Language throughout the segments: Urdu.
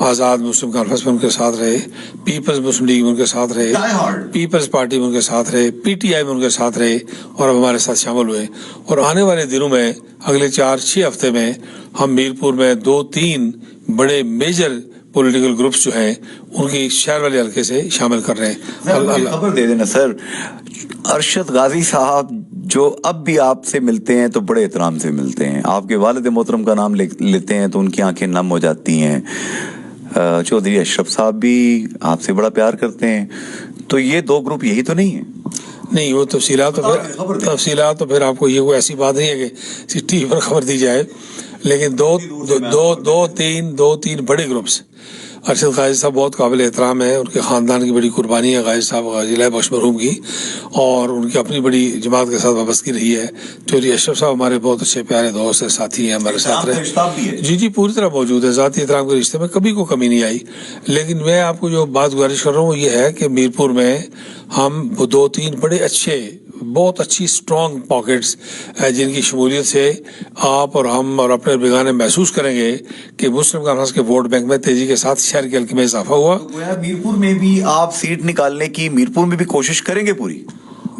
آزاد مسلم کانفرنس میں ان کے ساتھ رہے, پیپلز مسلم لیگ میں ان کے ساتھ رہے, پیپلز پارٹی میں ان کے ساتھ رہے, پی ٹی آئی میں ان کے ساتھ رہے, اور اب ہمارے ساتھ شامل ہوئے. اور آنے والے دنوں میں اگلے 4-6 ہفتے میں ہم میرپور میں 2-3 بڑے میجر پولیٹیکل گروپس جو ہیں ان کی شہر والے حلقے سے شامل کر رہے ہیں. خبر دے دینا سر, ارشد غازی صاحب جو اب بھی آپ سے ملتے ہیں تو بڑے احترام سے ملتے ہیں, آپ کے والد محترم کا نام لیتے ہیں تو ان کی آنکھیں نم ہو جاتی ہیں. چودھری اشرف صاحب بھی آپ سے بڑا پیار کرتے ہیں, تو یہ 2 گروپ یہی تو نہیں ہیں؟ نہیں, وہ تفصیلات تو پھر آپ کو یہ کوئی ایسی بات نہیں ہے کہ ٹی وی پر خبر دی جائے, لیکن دو تین بڑے گروپس. ارشد غازی صاحب بہت قابل احترام ہے, ان کے خاندان کی بڑی قربانی ہے غازی صاحب غازی اللہ بخش مرحوم کی, اور ان کی اپنی بڑی جماعت کے ساتھ وابستگی رہی ہے. چودھری اشرف صاحب ہمارے بہت اچھے پیارے دوست ہیں, ساتھی ہیں, ہمارے ساتھ رہے. جی پوری طرح موجود ہے, ذاتی احترام کے رشتے میں کبھی کوئی کمی نہیں آئی. لیکن میں آپ کو جو بات گزارش کر رہا ہوں وہ یہ ہے کہ میرپور میں ہم 2-3 بڑے اچھے, بہت اچھی اسٹرانگ پاکٹس جن کی شمولیت سے آپ اور ہم اور اپنے بیگانے محسوس کریں گے کہ مسلم کانفرنس کے ووٹ بینک میں تیزی کے ساتھ شہر کے حلقے میں اضافہ ہوا. میرپور میں بھی آپ سیٹ نکالنے کی میرپور میں بھی کوشش کریں گے پوری؟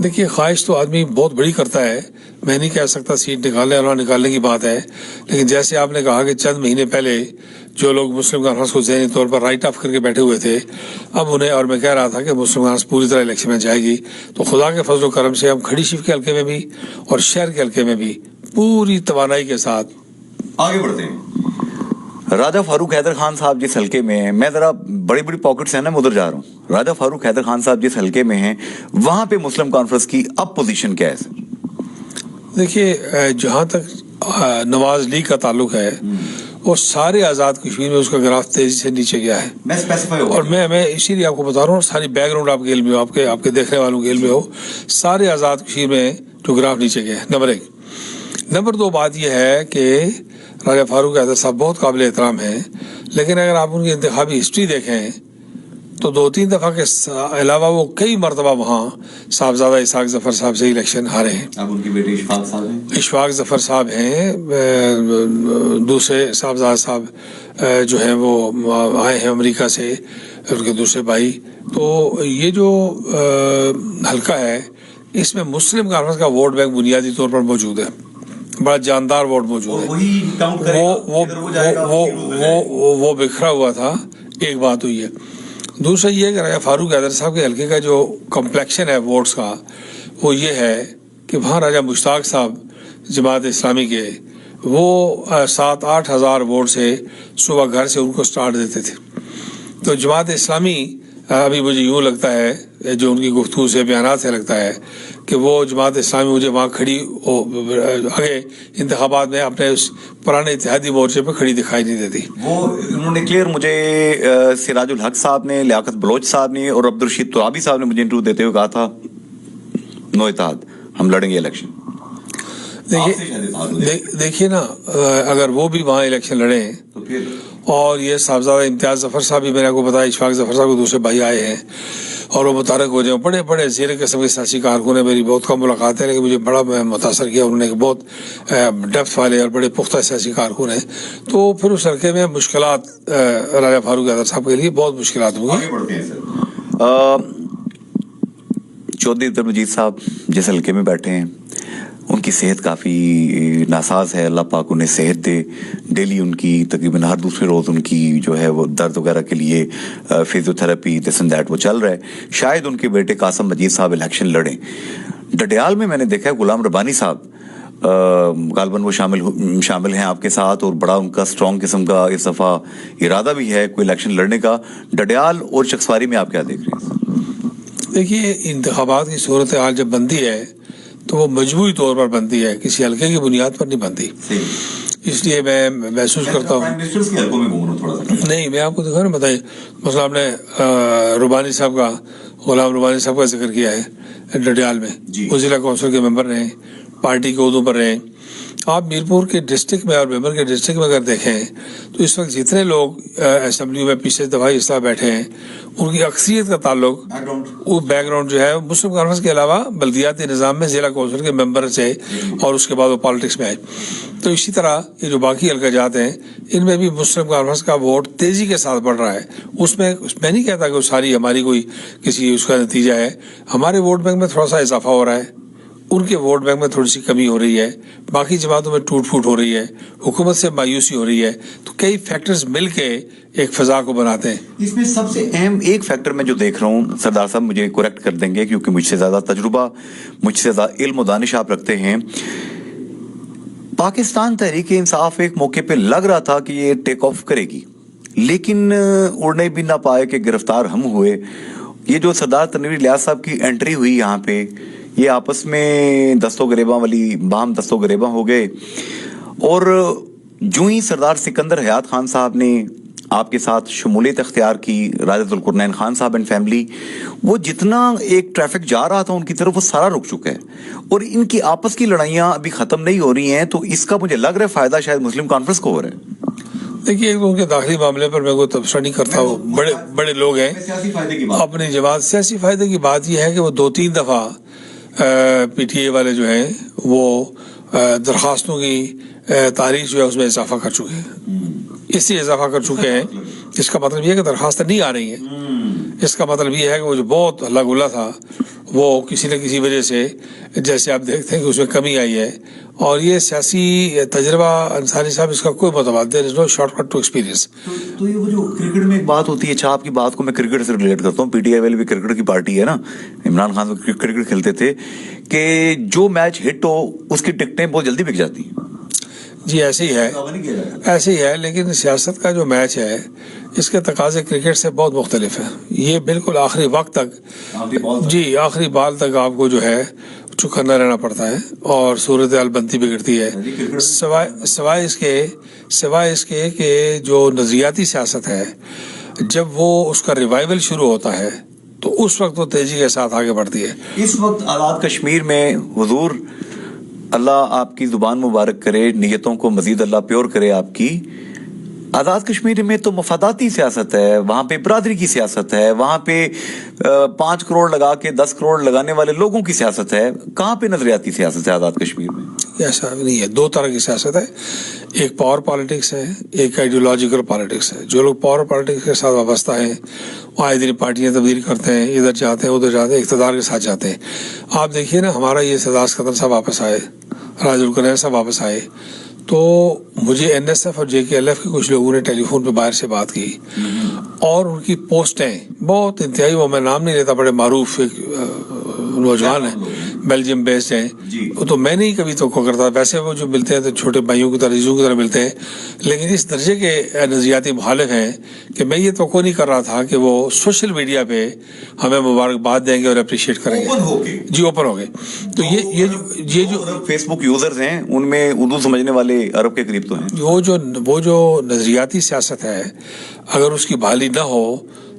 دیکھیے, خواہش تو آدمی بہت بڑی کرتا ہے, میں نہیں کہہ سکتا سیٹ نکالنے اور نہ نکالنے کی بات ہے, لیکن جیسے آپ نے کہا کہ چند مہینے پہلے جو لوگ مسلم کانفرنس کو ذہنی طور پر رائٹ آف کر کے بیٹھے ہوئے تھے, اب انہیں, اور میں کہہ رہا تھا کہ مسلم کانفرنس پوری طرح الیکشن میں جائے گی, تو خدا کے فضل و کرم سے ہم کھڑی شیف کے حلقے میں بھی اور شہر کے حلقے میں بھی پوری توانائی کے ساتھ آگے بڑھتے ہیں. راجہ فاروق حیدر خان صاحب جس حلقے میں ہیں, میں ذرا بڑی بڑی پاکٹس ہیں نا, میں ادھر جا رہا ہوں. راجہ فاروق حیدر خان صاحب جس حلقے میں ہیں وہاں پہ مسلم کانفرنس کی اب پوزیشن کیا ہے سر؟ دیکھیے, جہاں تک نواز لیگ کا تعلق ہے وہ سارے آزاد کشمیر میں اس کا گراف تیزی سے نیچے گیا ہے, اور میں اسی لیے آپ کو بتا رہا ہوں, ساری بیک گراؤنڈ آپ کے علم میں ہو, آپ کے دیکھنے والوں کے علم میں ہو, سارے آزاد کشمیر میں جو گراف نیچے گیا ہے. نمبر 1. نمبر 2 بات یہ ہے کہ راجہ فاروق حیدر صاحب بہت قابل احترام ہیں, لیکن اگر آپ ان کی انتخابی ہسٹری دیکھیں تو 2-3 دفعہ کے علاوہ وہ کئی مرتبہ وہاں صاحبزادہ اسحاق ظفر صاحب سے الیکشن ہارے ہیں. اب ان کے بیٹے اشفاق صاحب ہیں, اشفاق ظفر صاحب ہیں, دوسرے صاحبزادہ صاحب جو ہیں وہ آئے ہیں امریکہ سے, ان کے دوسرے بھائی. تو یہ جو حلقہ ہے اس میں مسلم کانفرنس کا ووٹ بینک بنیادی طور پر موجود ہے, بڑا جاندار ووٹ موجود ہے. وہ بکھرا ہوا تھا, ایک بات ہوئی ہے. دوسرا یہ کہ راجہ فاروق حیدر صاحب کے حلقے کا جو کمپلیکشن ہے ووٹس کا وہ یہ ہے کہ وہاں راجہ مشتاق صاحب جماعت اسلامی کے وہ 7-8 ہزار ووٹ سے صبح گھر سے ان کو سٹارٹ دیتے تھے. تو جماعت اسلامی ابھی مجھے یوں لگتا ہے, جو ان کی گفتگو سے بیانات سے لگتا ہے کہ وہ جماعت اسلامی مجھے وہاں کھڑی آگے انتخابات میں اپنے اس پرانے اتحادی مورچے پہ کھڑی دکھائی نہیں دیتی. وہ انہوں نے کلیئر مجھے سراج الحق صاحب نے, لیاقت بلوچ صاحب نے اور عبدالرشید ترابی صاحب نے مجھے انٹرویو دیتے ہوئے کہا تھا نو اتحاد, ہم لڑیں گے الیکشن. دیکھیے نا, اگر وہ بھی وہاں الیکشن لڑیں تو پھر, اور یہ صاحبزادہ امتیاز ظفر صاحب بھی, میں نے آپ کو بتایا اشفاق ظفر صاحب کو دوسرے بھائی آئے ہیں اور وہ متحرک ہو جائیں, بڑے بڑے زیر قسم کے سیاسی کارکن ہیں. میری بہت کم ملاقات ہے لیکن مجھے بڑا متاثر کیا, انہوں نے بہت ڈیپتھ والے اور بڑے پختہ سیاسی کارکن ہیں. تو پھر اس حلقے میں مشکلات راجہ فاروق حیدر صاحب کے لیے بہت مشکلات ہوں گی. چودھری عبد المجید صاحب جس حلقے میں بیٹھے ہیں ان کی صحت کافی ناساز ہے, اللہ پاک انہیں صحت دے. ڈیلی ان کی تقریباً ہر دوسرے روز ان کی جو ہے وہ درد وغیرہ کے لیے physio therapy this and that وہ چل رہا ہے. شاید ان کے بیٹے قاسم مجید صاحب الیکشن لڑیں. ڈڈیال میں نے دیکھا ہے غلام ربانی صاحب غالباً وہ شامل ہیں آپ کے ساتھ, اور بڑا ان کا اسٹرانگ قسم کا اس دفعہ ارادہ بھی ہے کوئی الیکشن لڑنے کا. ڈڈیال اور چکسواری میں آپ کیا دیکھ رہے ہیں؟ دیکھیے, انتخابات کی صورتحال جب بنتی ہے تو وہ مجموعی طور پر بنتی ہے, کسی حلقے کی بنیاد پر نہیں بنتی. اس لیے میں محسوس کرتا ہوں, نہیں میں آپ کو دکھا نا بتائیے, مثلا آپ نے ربانی صاحب کا, غلام ربانی صاحب کا ذکر کیا ہے ڈڈیال میں, وہ ضلع کونسل کے ممبر رہے, پارٹی کے عہدوں پر رہے. آپ میرپور کے ڈسٹرکٹ میں اور میمبر کے ڈسٹرکٹ میں اگر دیکھیں تو اس وقت جتنے لوگ اسمبلی میں پیچھے دفعہ اس طرح بیٹھے ہیں ان کی اکثریت کا تعلق وہ بیک گراؤنڈ جو ہے مسلم کانفرنس کے علاوہ بلدیاتی نظام میں ضلع کونسل کے ممبر سے اور اس کے بعد وہ پالیٹکس میں آئے. تو اسی طرح یہ جو باقی حلقہ جات ہیں ان میں بھی مسلم کانفرنس کا ووٹ تیزی کے ساتھ بڑھ رہا ہے. اس میں نہیں کہتا کہ وہ ساری ہماری کوئی کسی اس کا نتیجہ ہے. ہمارے ووٹ بینک میں تھوڑا سا اضافہ ہو رہا ہے, ان کے ووٹ بینک میں تھوڑی سی کمی ہو رہی ہے, باقی جماعتوں میں ٹوٹ پھوٹ ہو رہی ہے, حکومت سے مایوسی ہو رہی ہے. تو کئی فیکٹرز مل کے ایک فضا کو بناتے ہیں. اس میں سب سے اہم ایک فیکٹر میں جو دیکھ رہا ہوں, سردار صاحب مجھے کریکٹ کر دیں گے کیونکہ مجھ سے زیادہ تجربہ, مجھ سے زیادہ علم و دانش آپ رکھتے ہیں. پاکستان تحریک انصاف ایک موقع پہ لگ رہا تھا کہ یہ ٹیک آف کرے گی, لیکن اڑنے بھی نہ پائے کہ گرفتار ہم ہوئے. یہ جو سردار تنویر الیاس صاحب کی انٹری ہوئی یہاں پہ, یہ آپس میں دست و گریباں والی باہم دست و گریباں ہو گئے. اور جو ہی سردار سکندر حیات خان صاحب نے آپ کے ساتھ شمولیت اختیار کی, راجہ ذوالقرنین خان صاحب اینڈ فیملی, وہ جتنا ایک ٹریفک جا رہا تھا ان کی طرف وہ سارا رک چکا ہے. اور ان کی آپس کی لڑائیاں ابھی ختم نہیں ہو رہی ہیں, تو اس کا مجھے لگ رہا ہے فائدہ شاید مسلم کانفرنس کو ہو رہا ہے. دیکھیے ان کے داخلی معاملے پر میں کوئی تبصرہ نہیں کرتا ہوں, بڑے لوگ ہیں اپنی جماعت. سیاسی فائدے کی بات یہ ہے کہ وہ 2-3 دفعہ پی ٹی اے والے جو ہیں وہ درخواستوں کی تاریخ جو ہے اس میں اضافہ کر چکے ہیں. اس لیے اضافہ کر چکے ہیں, اس کا مطلب یہ ہے کہ درخواستیں نہیں آ رہی ہیں. اس کا مطلب یہ ہے کہ وہ جو بہت ہلا گلا تھا وہ کسی نہ کسی وجہ سے, جیسے آپ دیکھتے ہیں کہ اس میں کمی آئی ہے. اور یہ سیاسی تجربہ انصاری صاحب اس کا کوئی متبادل, there is no shortcut to experience. تو یہ وہ جو کرکٹ میں ایک بات ہوتی ہے, اچھا آپ کی بات کو میں کرکٹ سے ریلیٹ کرتا ہوں. پی ٹی آئی والے بھی کرکٹ کی پارٹی ہے نا, عمران خان کرکٹ کھیلتے تھے کہ جو میچ ہٹ ہو اس کی ٹکٹیں بہت جلدی بک جاتی ہیں. جی ایسے ہی ہے, لیکن سیاست کا جو میچ ہے اس کے تقاضے کرکٹ سے بہت مختلف ہیں. یہ بالکل آخری وقت تک, جی آخری بال تک آپ کو جو ہے چکنا رہنا پڑتا ہے اور صورتحال بنتی بگڑتی ہے. سوائے اس کے کہ جو نظریاتی سیاست ہے جب وہ اس کا ریوائول شروع ہوتا ہے تو اس وقت وہ تیزی کے ساتھ آگے بڑھتی ہے. اس وقت آزاد کشمیر میں حضور اللہ آپ کی زبان مبارک کرے, نیتوں کو مزید اللہ پیور کرے آپ کی. آزاد کشمیر میں تو مفاداتی سیاست ہے, وہاں پہ برادری کی سیاست ہے, وہاں پہ 5 کروڑ لگا کے 10 کروڑ لگانے والے لوگوں کی سیاست ہے. کہاں پہ نظریاتی سیاست ہے آزاد کشمیر میں؟ ایسا نہیں ہے, 2 طرح کی سیاست ہے. ایک پاور پالیٹکس ہے, ایک آئیڈیولوجیکل پالیٹکس ہے. جو لوگ پاور پالیٹکس کے ساتھ وابستہ ہیں وہ آئے دن پارٹیاں تبدیل کرتے ہیں, ادھر جاتے ہیں ادھر جاتے ہیں, اقتدار کے ساتھ جاتے ہیں. آپ دیکھیے نا, ہمارا یہ سردار سکندر صاحب واپس آئے, راجہ ذوالقرنین صاحب واپس آئے, تو مجھے این ایس ایف اور جے کے ایل ایف کے کچھ لوگوں نے ٹیلی فون پہ باہر سے بات کی اور ان کی پوسٹیں بہت انتہائی, وہ میں نام نہیں لیتا, بڑے معروف ایک نوجوان ہیں, بیلجیم بیسڈ ہیں. تو میں نہیں کبھی توقع کرتا, ویسے وہ جو ملتے ہیں تو چھوٹے بھائیوں کی طرح عزیزوں کی طرح ملتے ہیں, لیکن اس درجے کے نظریاتی مخالف ہیں کہ میں یہ توقع نہیں کر رہا تھا کہ وہ سوشل میڈیا پہ ہمیں مبارکباد دیں گے اور اپریشیٹ کریں گے. جی اوپن ہو گئے. تو یہ جو فیس بک یوزرز ہیں ان میں اردو سمجھنے والے عرب کے قریب تو ہیں. وہ جو نظریاتی سیاست ہے اگر اس کی بحالی نہ ہو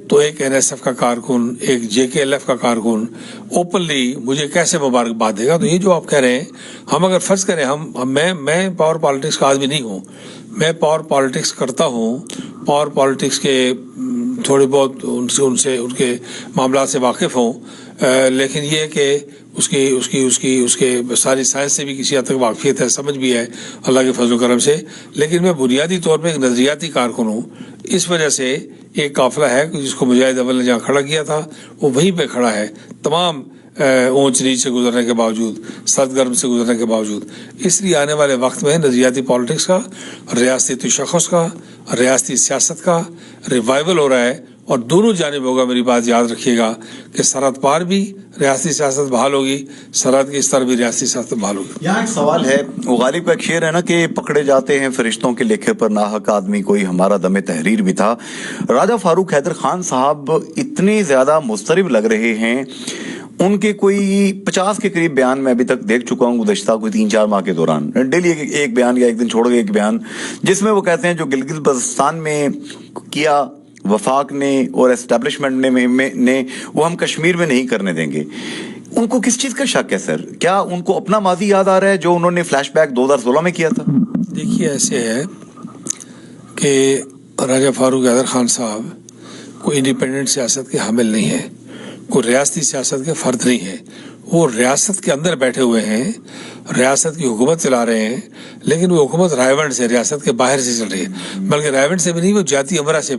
تو ایک این ایس ایف کا کارکن, ایک جے کے ایل ایف کا کارکن اوپنلی مجھے کیسے مبارکباد دے گا؟ تو یہ جو آپ کہہ رہے ہیں, ہم اگر فرض کریں میں پاور پالیٹکس کا آدمی نہیں ہوں, میں پاور پالیٹکس کرتا ہوں, پاور پالیٹکس کے تھوڑے بہت ان کے معاملات سے واقف ہوں, لیکن یہ کہ اس کے ساری سائنس سے بھی کسی حد تک واقفیت ہے, سمجھ بھی ہے اللہ کے فضل و کرم سے, لیکن میں بنیادی طور پہ ایک نظریاتی کارکن ہوں. اس وجہ سے ایک قافلہ ہے جس کو مجاہد اول نے جہاں کھڑا کیا تھا وہ وہیں پہ کھڑا ہے, تمام اونچ نیچ سے گزرنے کے باوجود, سرد گرم سے گزرنے کے باوجود. اس لیے آنے والے وقت میں نظریاتی پالیٹکس کا, ریاستی تشخص کا, ریاستی سیاست کا ریوائول ہو رہا ہے, اور دونوں جانب ہوگا. میری بات یاد رکھیے گا کہ سرحد پار بھی ریاستی سیاست بحال ہوگی, سرحد کی اس طرف بھی ریاستی سیاست بحال ہوگی. یہاں ایک سوال ہے, وہ غالب کا ایک شعر ہے نا کہ پکڑے جاتے ہیں فرشتوں کے لکھے پر ناحق آدمی کوئی, ہمارا دم تحریر بھی تھا. راجہ فاروق حیدر خان صاحب اتنے زیادہ مضطرب لگ رہے ہیں, ان کے کوئی 50 کے قریب بیان میں ابھی تک دیکھ چکا ہوں گزشتہ کوئی 3-4 ماہ کے دوران, ڈیلی ایک بیان یا ایک دن چھوڑ کے ایک بیان, جس میں وہ کہتے ہیں جو گلگت بلتستان میں کیا وفاق نے اور اسٹیبلشمنٹ نے وہ ہم کشمیر میں نہیں کرنے دیں گے. ان کو کس چیز کا شک ہے سر؟ کیا ان کو اپنا ماضی یاد آ رہا ہے جو انہوں نے فلیش بیک 2016 میں کیا تھا؟ دیکھیے ایسے ہے کہ راجہ فاروق حیدر خان صاحب کوئی انڈیپینڈنٹ سیاست کے حامل نہیں ہے، کوئی ریاستی سیاست کے فرد نہیں ہے. وہ ریاست کے اندر بیٹھے ہوئے ہیں، ریاست کی حکومت چلا رہے ہیں، لیکن وہ حکومت رائے ونڈ سے، ریاست کے باہر سے چل رہی ہے. بلکہ رائے ونڈ سے بھی نہیں، وہ جاتی امرا سے،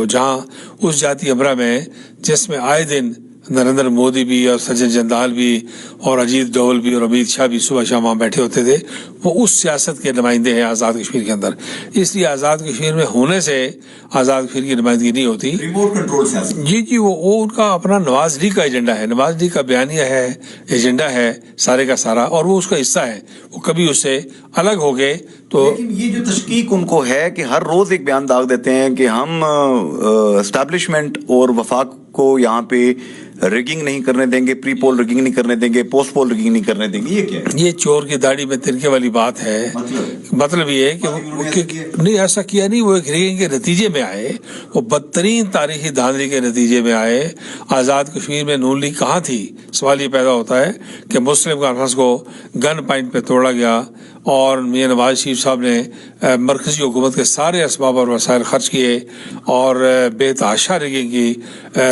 جہاں اس جاتی امرا میں جس میں آئے دن نریندر مودی بھی اور سچن جندال بھی اور اجیت ڈول بھی اور امت شاہ بھی صبح شام وہاں بیٹھے ہوتے تھے، وہ اس سیاست کے نمائندے ہیں آزاد کشمیر کے اندر. اس لیے آزاد کشمیر میں ہونے سے آزاد کشمیر کی نمائندگی نہیں ہوتی. ریموٹ کنٹرول سیاست. جی وہ ان کا اپنا نواز لی کا ایجنڈا ہے، نواز لی کا بیانیہ ہے، ایجنڈا ہے سارے کا سارا، اور وہ اس کا حصہ ہے. وہ کبھی اس سے الگ ہو گئے تو لیکن یہ جو تشکیک ان کو ہے کہ ہر روز ایک بیان داغ دیتے ہیں کہ ہم اسٹیبلشمنٹ اور وفاق کو یہاں پہ ریگنگ نہیں کرنے دیں گے، پری پول ریگنگ نہیں کرنے دیں گے، پوسٹ پول ریگنگ نہیں کرنے دیں گے. یہ کیا ہے؟ یہ چور کی داڑھی میں تنکے والی بات ہے. مطلب یہ ہے کہ نہیں، ایسا کیا نہیں. وہ ایک ریگنگ کے نتیجے میں آئے، وہ بدترین تاریخی دھاندلی کے نتیجے میں آئے. آزاد کشمیر میں نون لیگ کہاں تھی؟ سوال یہ پیدا ہوتا ہے کہ مسلم کانفرنس کو گن پوائنٹ پہ توڑا گیا اور میاں نواز شریف صاحب نے مرکزی حکومت کے سارے اسباب اور وسائل خرچ کیے اور بے تحاشا ریگنگ کی.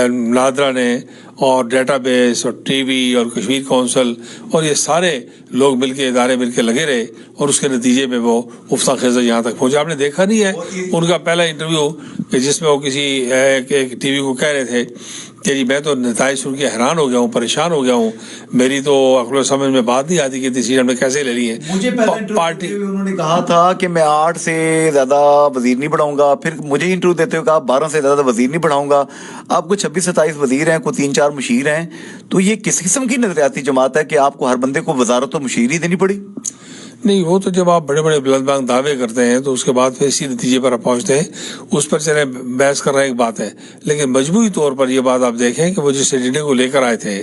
نادرا نے اور ڈیٹا بیس اور ٹی وی اور کشمیر کونسل اور یہ سارے لوگ مل کے، ادارے مل کے لگے رہے، اور اس کے نتیجے میں وہ افسا خیزہ یہاں تک پہنچا. آپ نے دیکھا نہیں ہے ان کا پہلا انٹرویو کہ جس میں وہ کسی ایک ٹی وی کو کہہ رہے تھے کہ جی میں تو نتائج سن کے حیران ہو گیا ہوں، پریشان ہو گیا ہوں، میری تو عقل و سمجھ میں بات نہیں آتی کہ ڈیسیژن ہم نے کیسے لے لی ہے. مجھے پارٹی انہوں نے کہا تھا کہ میں 8 سے زیادہ وزیر نہیں بڑھاؤں گا، پھر مجھے انٹرویو دیتے ہوئے کہا 12 سے زیادہ وزیر نہیں بڑھاؤں گا. آپ کو 26-27 وزیر ہیں، کوئی 3-4 مشیر ہیں، تو یہ کس قسم کی نظریاتی جماعت ہے کہ آپ کو ہر بندے کو وزارت و مشیر ہی دینی پڑی؟ نہیں، وہ تو جب آپ بڑے بڑے بلند بانگ دعوے کرتے ہیں تو اس کے بعد پھر اسی نتیجے پر آپ پہنچتے ہیں. اس پر چلے بحث کر رہے ایک بات ہے، لیکن مجموعی طور پر یہ بات آپ دیکھیں کہ وہ جس ایجنڈے کو لے کر آئے تھے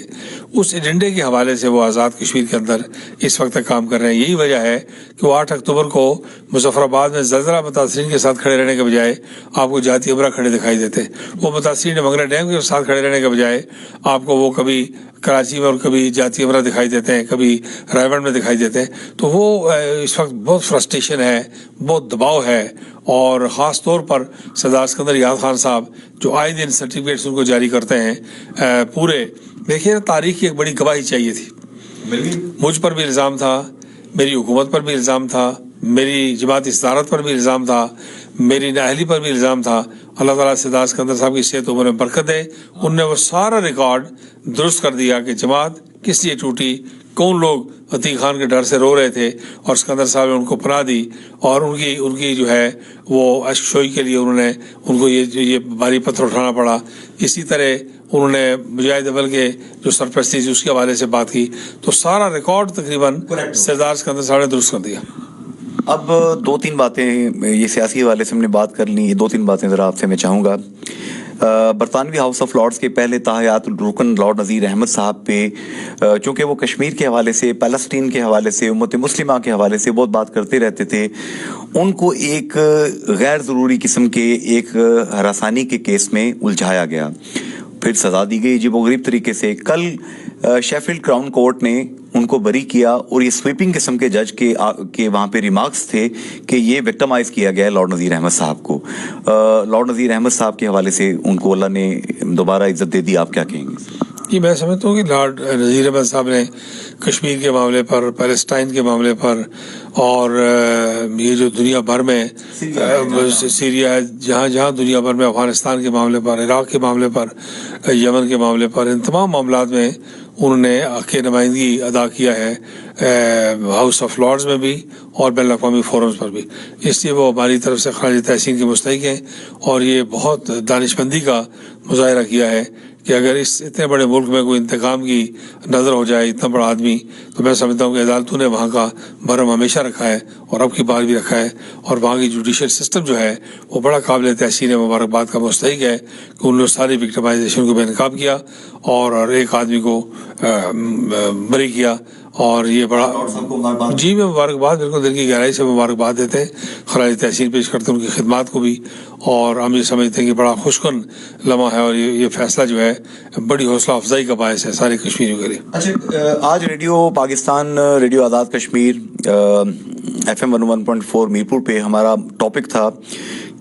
اس ایجنڈے کے حوالے سے وہ آزاد کشمیر کے اندر اس وقت تک کام کر رہے ہیں. یہی وجہ ہے کہ وہ 8 اکتوبر کو مظفر آباد میں زلزلہ متاثرین کے ساتھ کھڑے رہنے کے بجائے آپ کو جاتی امرا کھڑے دکھائی دیتے. وہ متاثرین منگلا ڈیم کے ساتھ کھڑے رہنے کے بجائے آپ کو وہ کبھی کراچی میں اور کبھی جاتی امرا دکھائی دیتے ہیں، کبھی رائے ونڈ میں دکھائی دیتے ہیں. تو وہ اس وقت بہت فرسٹریشن ہے، بہت دباؤ ہے، اور خاص طور پر سردار اسکندر یاد خان صاحب جو آئے دن سرٹیفکیٹس ان کو جاری کرتے ہیں پورے. دیکھیے تاریخ کی ایک بڑی گواہی چاہیے تھی. مجھ پر بھی الزام تھا، میری حکومت پر بھی الزام تھا، میری جماعت صدارت پر بھی الزام تھا، میری نااہلی پر بھی الزام تھا. اللہ تعالیٰ سردار اسکندر صاحب کی صحت عمر میں برکت دے، ان نے وہ سارا ریکارڈ درست کر دیا کہ جماعت کس لیے ٹوٹی، کون لوگ عتیق خان کے ڈر سے رو رہے تھے، اور اسکندر صاحب نے ان کو پناہ دی اور ان کی جو ہے وہ اشکشوئی کے لیے انہوں نے ان کو یہ بھاری پتھر اٹھانا پڑا. اسی طرح انہوں نے مجاہد اول کے جو سرپرستی تھی اس کے حوالے سے بات کی. تو سارا ریکارڈ تقریباً سردار اسکندر صاحب نے درست کر دیا. اب 2-3 باتیں یہ سیاسی حوالے سے ہم نے بات کر لی، یہ 2-3 باتیں ذرا آپ سے میں چاہوں گا. برطانوی ہاؤس آف لارڈز کے پہلے تاحیات رکن لارڈ نذیر احمد صاحب پہ چونکہ وہ کشمیر کے حوالے سے، پیلسٹین کے حوالے سے، امت مسلمہ کے حوالے سے بہت بات کرتے رہتے تھے، ان کو ایک غیر ضروری قسم کے ایک ہراسانی کے کیس میں الجھایا گیا، پھر سزا دی گئی عجیب و غریب طریقے سے. کل شیفیلڈ کراؤن کورٹ نے ان کو بری کیا، اور یہ سویپنگ قسم کے جج کے وہاں پہ ریمارکس تھے کہ یہ وکٹمائز کیا گیا ہے لارڈ نذیر احمد صاحب کو. لارڈ نذیر احمد صاحب کے حوالے سے ان کو اللہ نے دوبارہ عزت دے دی، آپ کیا کہیں گے؟ جی میں سمجھتا ہوں کہ لارڈ نذیر احمد صاحب نے کشمیر کے معاملے پر، پیلسٹائن کے معاملے پر، اور یہ جو دنیا بھر میں سیریا ہے، جہاں جہاں دنیا بھر میں، افغانستان کے معاملے پر، عراق کے معاملے پر، یمن کے معاملے پر، ان تمام معاملات میں انہوں نے حق نمائندگی ادا کیا ہے ہاؤس آف لارڈز میں بھی اور بین الاقوامی فورمز پر بھی. اس لیے وہ ہماری طرف سے خراج تحسین کے مستحق ہیں، اور یہ بہت دانشمندی کا مظاہرہ کیا ہے کہ اگر اس اتنے بڑے ملک میں کوئی انتقام کی نظر ہو جائے، اتنا بڑا آدمی، تو میں سمجھتا ہوں کہ عدالتوں نے وہاں کا برہم ہمیشہ رکھا ہے اور اب کی بار بھی رکھا ہے، اور وہاں کی جوڈیشل سسٹم جو ہے وہ بڑا قابل تحسین مبارکباد کا مستحق ہے کہ ان نے ساری وکٹمائزیشن کو بے نقاب کیا اور ایک آدمی کو بری کیا اور یہ بڑا جی میں مبارکباد بالکل دل کی گہرائی سے مبارکباد دیتے ہیں, خراج تحسین پیش کرتے ہیں ان کی خدمات کو بھی, اور ہم یہ سمجھتے ہیں کہ بڑا خوشکن لمحہ ہے, اور یہ فیصلہ جو ہے بڑی حوصلہ افزائی کا باعث ہے سارے کشمیریوں کے لیے. اچھا, آج radio Pakistan, radio Azad Kashmir FM 101.4 Mirpur پہ ہمارا ٹاپک تھا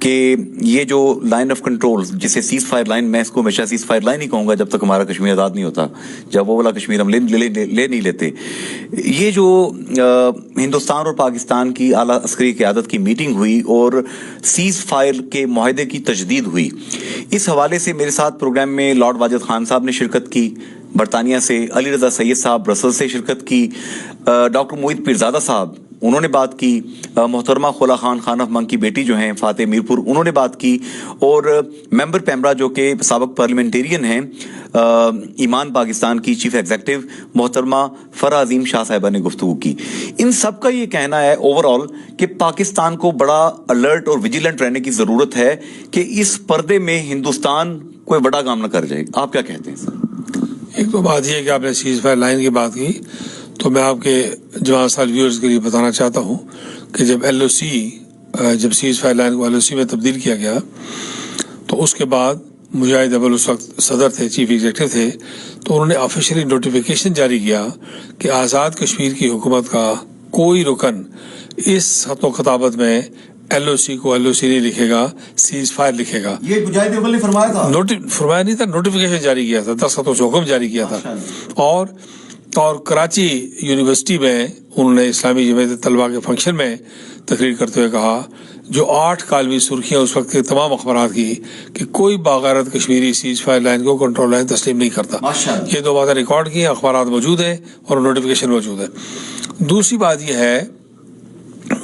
کہ یہ جو لائن آف کنٹرول جسے سیز فائر لائن, میں اس کو ہمیشہ سیز فائر لائن ہی کہوں گا جب تک ہمارا کشمیر آزاد نہیں ہوتا, جب وہ والا کشمیر ہم لے نہیں لیتے. یہ جو ہندوستان اور پاکستان کی اعلیٰ عسکری قیادت کی میٹنگ ہوئی اور سیز فائر کے معاہدے کی تجدید ہوئی, اس حوالے سے میرے ساتھ پروگرام میں لارڈ واجد خان صاحب نے شرکت کی, برطانیہ سے علی رضا سید صاحب برسل سے شرکت کی, ڈاکٹر موہت پیرزادہ صاحب انہوں نے بات کی, محترمہ خولا خان خان آف منگ کی بیٹی جو ہیں فاتح میرپور انہوں نے بات کی, اور ممبر پیمرا جو کہ سابق پارلیمنٹیرین ہیں ایمان پاکستان کی چیف ایگزیکٹو محترمہ فرح عظیم شاہ صاحبہ نے گفتگو کی. ان سب کا یہ کہنا ہے اوور آل کہ پاکستان کو بڑا الرٹ اور ویجیلنٹ رہنے کی ضرورت ہے کہ اس پردے میں ہندوستان کوئی بڑا کام نہ کر جائے. آپ کیا کہتے ہیں سر؟ ایک تو بات یہ ہے کہ آپ نے سیز فائر لائن کی بات کی, تو میں آپ کے جوان سال ویورز کے لیے بتانا چاہتا ہوں کہ جب جب سیز فائر لائن کو LOC میں تبدیل کیا گیا, تو اس کے بعد مجاہد اول اس وقت صدر تھے, چیف ایگزیکٹو تھے, تو انہوں نے آفیشلی نوٹیفیکیشن جاری کیا کہ آزاد کشمیر کی حکومت کا کوئی رکن اس خط و خطابت میں LOC کو LOC نہیں لکھے گا, سیز فائر لکھے گا. یہ مجاہد اول نے فرمایا تھا؟ فرمایا نہیں تھا, نوٹیفیکیشن جاری کیا تھا, 10 خطوں سے حکم جاری کیا تھا. اور کراچی یونیورسٹی میں انہوں نے اسلامی جمعیت طلبہ کے فنکشن میں تقریر کرتے ہوئے کہا, جو 8 کالمی سرخیاں اس وقت کے تمام اخبارات کی, کہ کوئی باغیرت کشمیری سیز فائر لائن کو کنٹرول لائن تسلیم نہیں کرتا. یہ 2 باتیں ریکارڈ کی, اخبارات موجود ہیں اور نوٹیفیکیشن موجود ہے. دوسری بات یہ ہے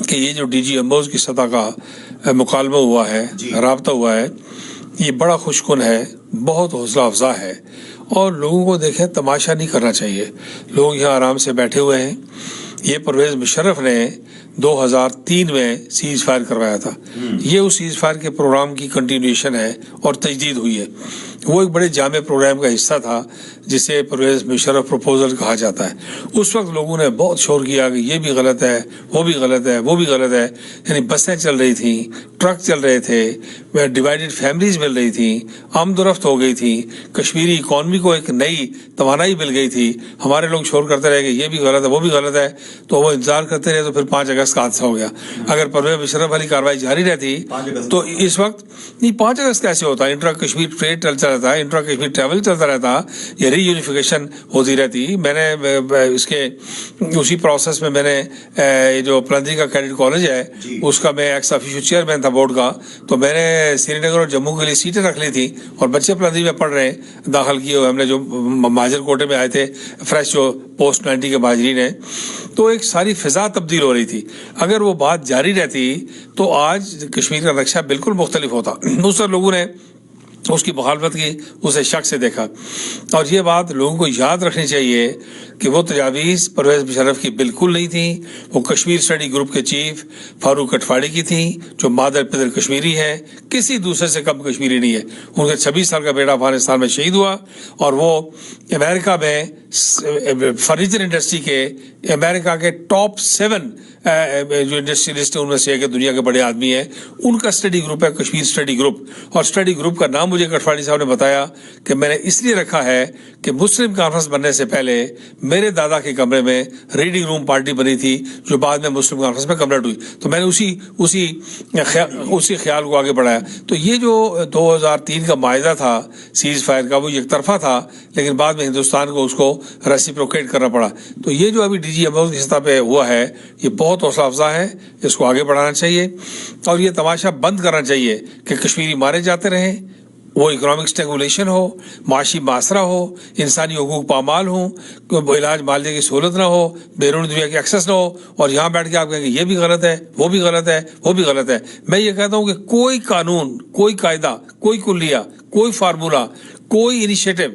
کہ یہ جو DG کی سطح کا مکالمہ ہوا ہے, رابطہ ہوا ہے, یہ بڑا خوشکن ہے, بہت حوصلہ افزا ہے, اور لوگوں کو دیکھیں تماشا نہیں کرنا چاہیے. لوگ یہاں آرام سے بیٹھے ہوئے ہیں. یہ پرویز مشرف نے 2003 میں سیز فائر کروایا تھا. یہ اس سیز فائر کے پروگرام کی کنٹینیوشن ہے اور تجدید ہوئی ہے. وہ ایک بڑے جامع پروگرام کا حصہ تھا جسے پرویز مشرف پروپوزل کہا جاتا ہے. اس وقت لوگوں نے بہت شور کیا کہ یہ بھی غلط ہے, وہ بھی غلط ہے, وہ بھی غلط ہے. یعنی بسیں چل رہی تھیں, ٹرک چل رہے تھے, ڈیوائیڈڈ فیملیز مل رہی تھیں, آمد و رفت ہو گئی تھی, کشمیری اکانومی کو ایک نئی توانائی مل گئی تھی. ہمارے لوگ شور کرتے رہے کہ یہ بھی غلط ہے, وہ بھی غلط ہے, تو وہ انتظار کرتے رہے. تو پھر 5 اگست کا حادثہ ہو گیا. اگر پرویز مشرف والی کارروائی جاری رہتی تو اس وقت نہیں, 5 اگست کیسے ہوتا, انٹرا کشمیر ٹریڈ چلتا رہتا, انٹرا کشمیر ٹریول چلتا رہتا, یہ ری یونیفیکیشن ہوتی رہتی. میں نے اس کے اسی پروسیس میں میں نے جو پلندی کا کیڈٹ کالج ہے اس کا میں ایکس آفیشیو چیئرمین تھا بورڈ کا, تو میں نے سری نگر اور جموں کے لیے سیٹیں رکھ لی تھی, اور بچے پلندی میں پڑھ رہے ہیں, داخل کیے ہوئے ہم نے جو مہاجر کوٹے میں آئے تھے, فریش جو پوسٹ 90 کے مہاجرین ہیں. تو ایک ساری فضا تبدیل ہو رہی تھی. اگر وہ بات جاری رہتی تو آج کشمیر کا نقشہ بالکل مختلف ہوتا. دوسرے لوگوں نے اس کی مخالفت کی, اسے شک سے دیکھا. اور یہ بات لوگوں کو یاد رکھنی چاہیے کہ وہ تجاویز پرویز مشرف کی بالکل نہیں تھیں. وہ کشمیر اسٹڈی گروپ کے چیف فاروق کٹفاڑی کی تھیں, جو مادر پدر کشمیری ہے, کسی دوسرے سے کم کشمیری نہیں ہے. ان کے 26 سال کا بیٹا افغانستان میں شہید ہوا, اور وہ امریکہ میں فرنیچر انڈسٹری کے امریکہ کے ٹاپ 7 جو انڈسٹریلسٹ ہیں ان میں سے ایک دنیا کے بڑے آدمی ہیں. ان کا اسٹڈی گروپ ہے کشمیر اسٹڈی گروپ. اور اسٹڈی گروپ کا نام مجھے کٹفاڑی صاحب نے بتایا کہ میں نے اس لیے رکھا ہے کہ مسلم کانفرنس بننے سے پہلے میرے دادا کے کمرے میں ریڈنگ روم پارٹی بنی تھی, جو بعد میں مسلم کانفرنس میں کنورٹ ہوئی. تو میں نے اسی خیال کو آگے بڑھایا. تو یہ جو 2003 کا معاہدہ تھا سیز فائر کا, وہ یک طرفہ تھا, لیکن بعد میں ہندوستان کو اس کو ریسیپروکیٹ کرنا پڑا. تو یہ جو ابھی DG کی سطح پہ ہوا ہے, یہ بہت حوصلہ افزا ہے. اس کو آگے بڑھانا چاہیے, اور یہ تماشا بند کرنا چاہیے کہ کشمیری مارے جاتے رہیں. وہ اکنامک اسٹیگولیشن ہو, معاشی معاشرہ ہو, انسانی حقوق پامال ہوں, علاج معالجے کی سہولت نہ ہو, بیرون دنیا کی ایکسیس نہ ہو, اور یہاں بیٹھ کے آپ کہیں گے یہ بھی غلط ہے, وہ بھی غلط ہے, وہ بھی غلط ہے. میں یہ کہتا ہوں کہ کوئی قانون, کوئی قاعدہ, کوئی کلیہ, کوئی فارمولہ, کوئی انیشیٹو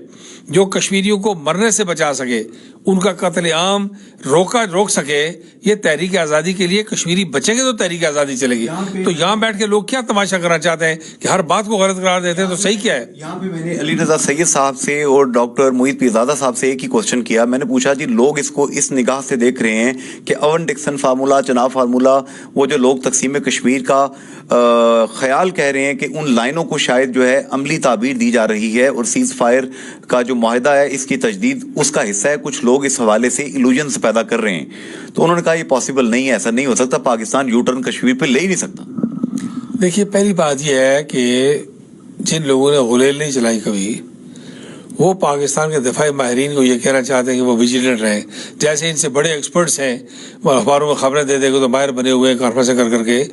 جو کشمیریوں کو مرنے سے بچا سکے, ان کا قتل عام روک سکے, یہ تحریک آزادی کے لیے کشمیری بچیں گے تو تحریک آزادی چلے گی. تو یہاں بیٹھ کے لوگ کیا تماشا کرنا چاہتے ہیں کہ ہر بات کو غلط قرار دیتے ہیں, تو صحیح کیا ہے؟ یہاں پہ میں نے علی رضا سید صاحب سے اور ڈاکٹر محیط پیرزادہ صاحب سے ایک ہی کوشچن کیا. میں نے پوچھا جی لوگ اس کو اس نگاہ سے دیکھ رہے ہیں کہ oven Dixon formula, Chenab formula, وہ جو لوگ تقسیم کشمیر کا خیال کہہ رہے ہیں کہ ان لائنوں کو شاید جو ہے عملی تعبیر دی جا رہی ہے, اور سیز فائر کا جو معاہدہ ہے اس کی تجدید اس کا حصہ ہے. کچھ لوگ اس حوالے سے ایلوژنس پیدا کر رہے ہیں. تو انہوں نے کہا یہ پاسبل نہیں ہے, ایسا نہیں ہو سکتا, پاکستان یو ٹرن کشمیر پہ لے ہی نہیں سکتا. دیکھیے پہلی بات یہ ہے کہ جن لوگوں نے غلیل نہیں چلائی کبھی, وہ پاکستان کے دفاعی ماہرین کو یہ کہنا چاہتے ہیں کہ وہ ویجیلنٹ رہیں. جیسے ان سے بڑے ایکسپرٹس ہیں, وہ اخباروں میں خبریں دے دے گے تو ماہر بنے ہوئے ہیں کانفرنسیں کر کے.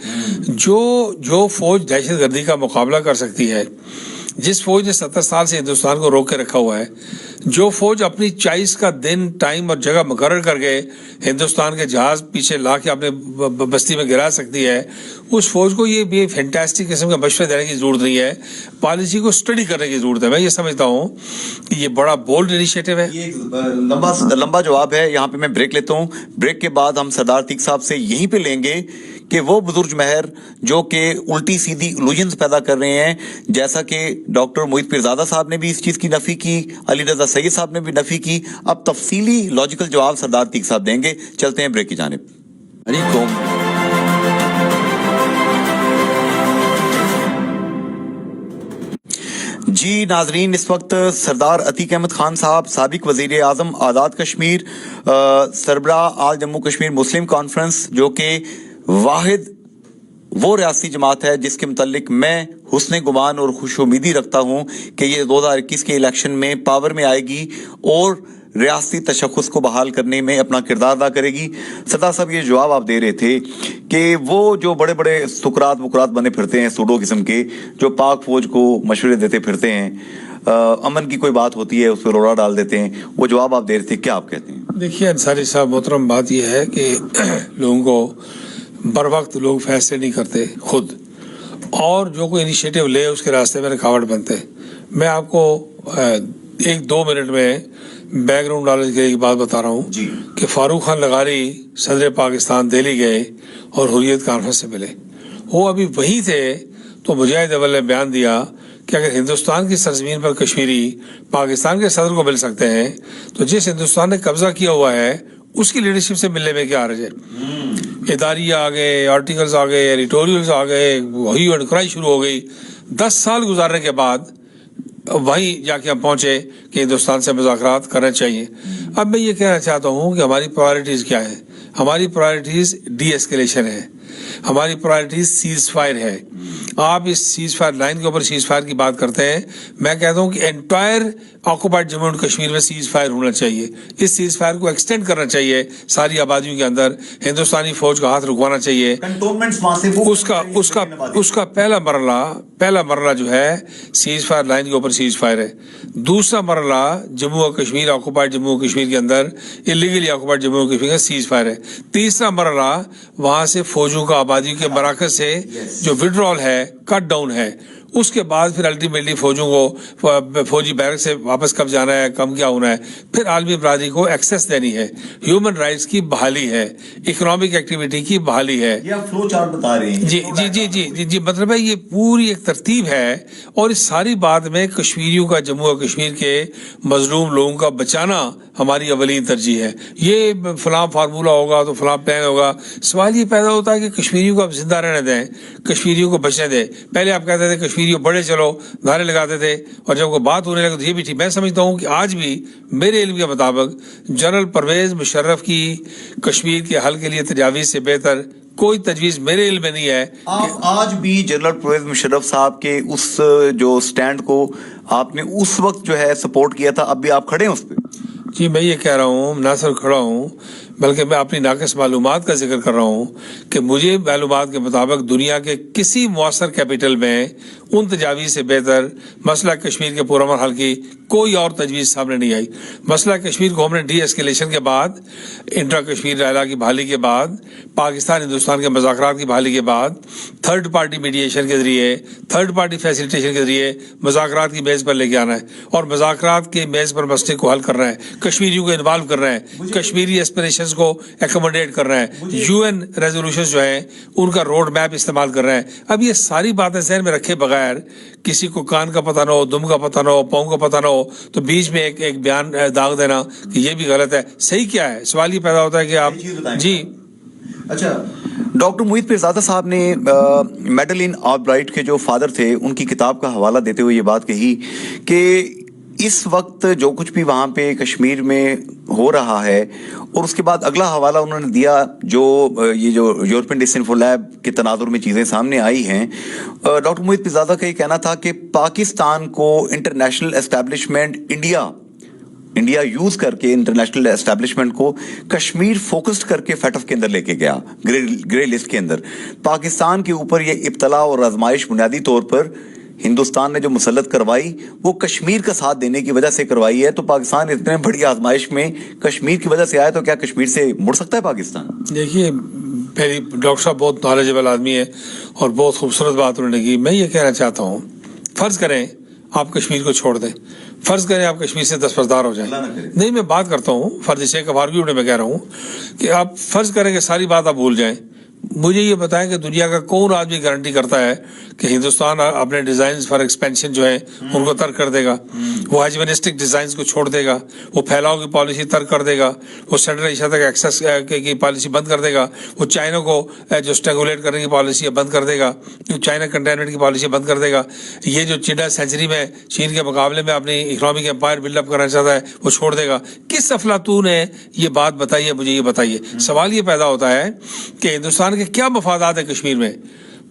جو فوج دہشت گردی کا مقابلہ کر سکتی ہے, جس فوج نے 70 سال سے ہندوستان کو روک کے رکھا ہوا ہے, جو فوج اپنی چوائس کا دن, ٹائم اور جگہ مقرر کر کے ہندوستان کے جہاز پیچھے لا کے اپنے بستی میں گرا سکتی ہے, اس فوج کو یہ بھی فینٹاسٹک قسم کا مشورے دینے کی ضرورت نہیں ہے, پالیسی کو اسٹڈی کرنے کی ضرورت ہے. میں یہ سمجھتا ہوں کہ یہ بڑا بولڈ انیشیٹو ہے. یہ لمبا جواب ہے. یہاں پہ میں بریک لیتا ہوں. بریک کے بعد ہم سردار عتیق صاحب سے یہیں پہ لیں گے کہ وہ بزرگ مہر جو کہ الٹی سیدھی ایلوژنس پیدا کر رہے ہیں, جیسا کہ ڈاکٹر محیط پیرزادہ صاحب نے بھی اس چیز کی نفی کی, علی رضا سید صاحب نے بھی نفی کی, اب تفصیلی لاجیکل جواب سردار عتیق صاحب دیں گے. چلتے ہیں بریک کی جانب. ہماری قوم جی ناظرین, اس وقت سردار عتیق احمد خان صاحب, سابق وزیر اعظم آزاد کشمیر, سربراہ آل جموں کشمیر مسلم کانفرنس, جو کہ واحد وہ ریاستی جماعت ہے جس کے متعلق میں حسن گمان اور خوش امیدی رکھتا ہوں کہ یہ 2021 کے الیکشن میں پاور میں آئے گی اور ریاستی تشخص کو بحال کرنے میں اپنا کردار ادا کرے گی. سردار صاحب یہ جواب آپ دے رہے تھے کہ وہ جو بڑے بڑے سکرات وکرات بنے پھرتے ہیں سوڈو قسم کے, جو پاک فوج کو مشورے دیتے پھرتے ہیں, امن کی کوئی بات ہوتی ہے اس پہ روڑا ڈال دیتے ہیں, وہ جواب آپ دے رہے تھے, کیا آپ کہتے ہیں؟ دیکھیے انصاری صاحب محترم, بات یہ ہے کہ لوگوں کو بر وقت لوگ فیصلے نہیں کرتے خود, اور جو کوئی انیشیٹو لے اس کے راستے میں رکاوٹ بنتے. میں آپ کو 1-2 منٹ میں بیک گراؤنڈ نالج کے ایک بات بتا رہا ہوں جی. کہ فاروق خان لغاری صدر پاکستان دہلی گئے اور حریت کانفرنس سے ملے. وہ ابھی وہی تھے تو مجاہد اول نے بیان دیا کہ اگر ہندوستان کی سرزمین پر کشمیری پاکستان کے صدر کو مل سکتے ہیں تو جس ہندوستان نے قبضہ کیا ہوا ہے اس کی لیڈرشپ سے ملنے میں کیا حرج ہے. اداریہ آ گئے, آرٹیکلز آ گئے, ایڈیٹوریلز آ گئے, وہی اینڈ کرائی شروع ہو گئی. 10 سال گزارنے کے بعد وہیں جا کے ہم پہنچے کہ ہندوستان سے مذاکرات کرنے چاہیے. اب میں یہ کہنا چاہتا ہوں کہ ہماری پرائرٹیز کیا ہے. ہماری پرائرٹیز ڈی ایسکیلیشن ہے, ہماری پرائرٹیز سیز فائر ہے. آپ اس سیز فائر لائن کے اوپر سیز فائر کی بات کرتے ہیں, میں کہتا ہوں کہ entire occupied Jammu and Kashmir میں سیز فائر ہونا چاہیے. اس سیز فائر کو ایکسٹینڈ کرنا چاہیے ساری آبادیوں کے اندر, ہندوستانی فوج کا ہاتھ رکوانا چاہیے. اس کا پہلا مرحلہ جو ہے سیز فائر لائن کے اوپر سیز فائر ہے. دوسرا مرحلہ جموں اور کشمیر, آکوپائڈ جموں و کشمیر کے اندر انلیگلی آکوپائڈ جموں و کشمیر کا سیز فائر ہے. تیسرا مرحلہ وہاں سے فوجوں کا آبادی کے مراکز سے جو وڈرال ہے, کٹ ڈاؤن ہے. اس کے بعد پھر الٹیمیٹلی فوجوں کو فوجی بیرک سے واپس کب جانا ہے, کم کیا ہونا ہے, پھر عالمی برادری کو ایکسیس دینی ہے, ہیومن رائٹس کی بحالی ہے, اکنامک ایکٹیویٹی کی بحالی ہے. یہ آپ فلو چارٹ بتا رہے ہیں. جی جی جی جی جی جی مطلب ہے یہ پوری ایک ترتیب ہے, اور اس ساری بات میں کشمیریوں کا, جموں و کشمیر کے مظلوم لوگوں کا بچانا ہماری اولین ترجیح ہے. یہ فلاں فارمولہ ہوگا تو فلاں پلان ہوگا. سوال یہ پیدا ہوتا ہے کہ کشمیریوں کو آپ زندہ رہنے دیں, کشمیریوں کو بچنے دیں. پہلے آپ کہتے تھے کشمیریوں بڑے چلو, نعرے لگاتے تھے, اور جب کوئی بات ہونے لگے تو یہ بھی ٹھیک. میں سمجھتا ہوں کہ آج بھی میرے علم کے مطابق جنرل پرویز مشرف کی کشمیر کے حل کے لیے تجاویز سے بہتر کوئی تجویز میرے علم میں نہیں ہے. آج بھی جنرل پرویز مشرف صاحب کے اس جو سٹینڈ کو آپ نے اس وقت جو ہے سپورٹ کیا تھا, اب بھی آپ کھڑے ہیں اس پہ؟ جی میں یہ کہہ رہا ہوں, نہ صرف کھڑا ہوں, بلکہ میں اپنی ناقص معلومات کا ذکر کر رہا ہوں کہ مجھے معلومات کے مطابق دنیا کے کسی معاصر کیپٹل میں ان تجاویز سے بہتر مسئلہ کشمیر کے پرامن حل کی کوئی اور تجویز سامنے نہیں آئی. مسئلہ کشمیر کو ہم نے ڈی ایسکیلیشن کے بعد، انٹرا کشمیر رائلہ کی بحالی کے بعد، پاکستان ہندوستان کے مذاکرات کی بحالی کے بعد، تھرڈ پارٹی میڈیشن کے ذریعے، تھرڈ پارٹی فیسیلیٹیشن کے ذریعے مذاکرات کی میز پر لے کے آنا ہے اور مذاکرات کے میز پر مسئلے کو حل کرنا ہے، کشمیریوں کو انوالو کرنا ہے، کشمیری ایسپریشنز کو ایکوموڈیٹ کرنا ہے، یو این ریزولوشنز جو ہیں ان کا روڈ میپ استعمال کر رہے ہیں. اب یہ ساری باتیں ذہن میں رکھے بغیر کسی کو کان کا پتہ نہ ہو، دم کا پتہ نہ ہو، پاؤں کا پتہ نہ ہو تو بیچ میں ایک بیان داغ دینا کہ یہ بھی غلط ہے. صحیح کیا ہے؟ سوال یہ پیدا ہوتا ہے کہ آپ جی. اچھا، ڈاکٹر محیط پیرزادہ صاحب نے میڈلین آلبرائٹ کے جو فادر تھے ان کی کتاب کا حوالہ دیتے ہوئے یہ بات کہی کہ اس وقت جو کچھ بھی وہاں پہ کشمیر میں ہو رہا ہے، اور اس کے بعد اگلا حوالہ انہوں نے دیا جو یہ جو یورپین ڈسنفو لیب کے تناظر میں چیزیں سامنے آئی ہیں. ڈاکٹر محیط پیرزادہ کا یہ کہنا تھا کہ پاکستان کو انٹرنیشنل اسٹیبلشمنٹ انڈیا یوز کر کے انٹرنیشنل اسٹیبلشمنٹ کو کشمیر فوکسڈ کر کے فیٹف کے اندر لے کے گیا، گرے لسٹ کے اندر. پاکستان کے اوپر یہ ابتلا اور آزمائش بنیادی طور پر ہندوستان نے جو مسلط کروائی وہ کشمیر کا ساتھ دینے کی وجہ سے کروائی ہے. تو پاکستان اتنے بڑی آزمائش میں کشمیر کی وجہ سے آیا تو کیا کشمیر سے مڑ سکتا ہے پاکستان؟ دیکھیے، پہلی ڈاکٹر صاحب بہت نالجبل آدمی ہے اور بہت خوبصورت بات انہوں نے کی. میں یہ کہنا چاہتا ہوں، فرض کریں آپ کشمیر کو چھوڑ دیں، فرض کریں آپ کشمیر سے دستبردار ہو جائیں. نہیں، میں بات کرتا ہوں فرض سے ایک آرگیومنٹ میں کہہ رہا ہوں کہ آپ فرض کریں کہ ساری بات آپ بھول جائیں. مجھے یہ بتائیں کہ دنیا کا کون آدمی گارنٹی کرتا ہے کہ ہندوستان اپنے ڈیزائنز فار ایکسپینشن جو ہیں ان کو ترک کر دے گا، وہ ہیجمنسٹک ڈیزائنز کو چھوڑ دے گا، وہ پھیلاؤ کی پالیسی ترک کر دے گا، وہ سینٹرل ایشیا تک ایکسیس کی پالیسی بند کر دے گا، وہ چائنا کو جو اسٹیگولیٹ کرنے کی پالیسی ہے بند کر دے گا، چائنا کنٹینمنٹ کی پالیسی بند کر دے گا، یہ جو چینڈا سینچری میں چین کے مقابلے میں اپنی اکنامک امپائر بلڈ اپ کرنا چاہتا ہے وہ چھوڑ دے گا. کس افلاطون نے یہ بات بتائی ہے؟ مجھے یہ بتائیے. سوال یہ پیدا ہوتا ہے کہ ہندوستان کے کیا مفادات ہیں کشمیر میں؟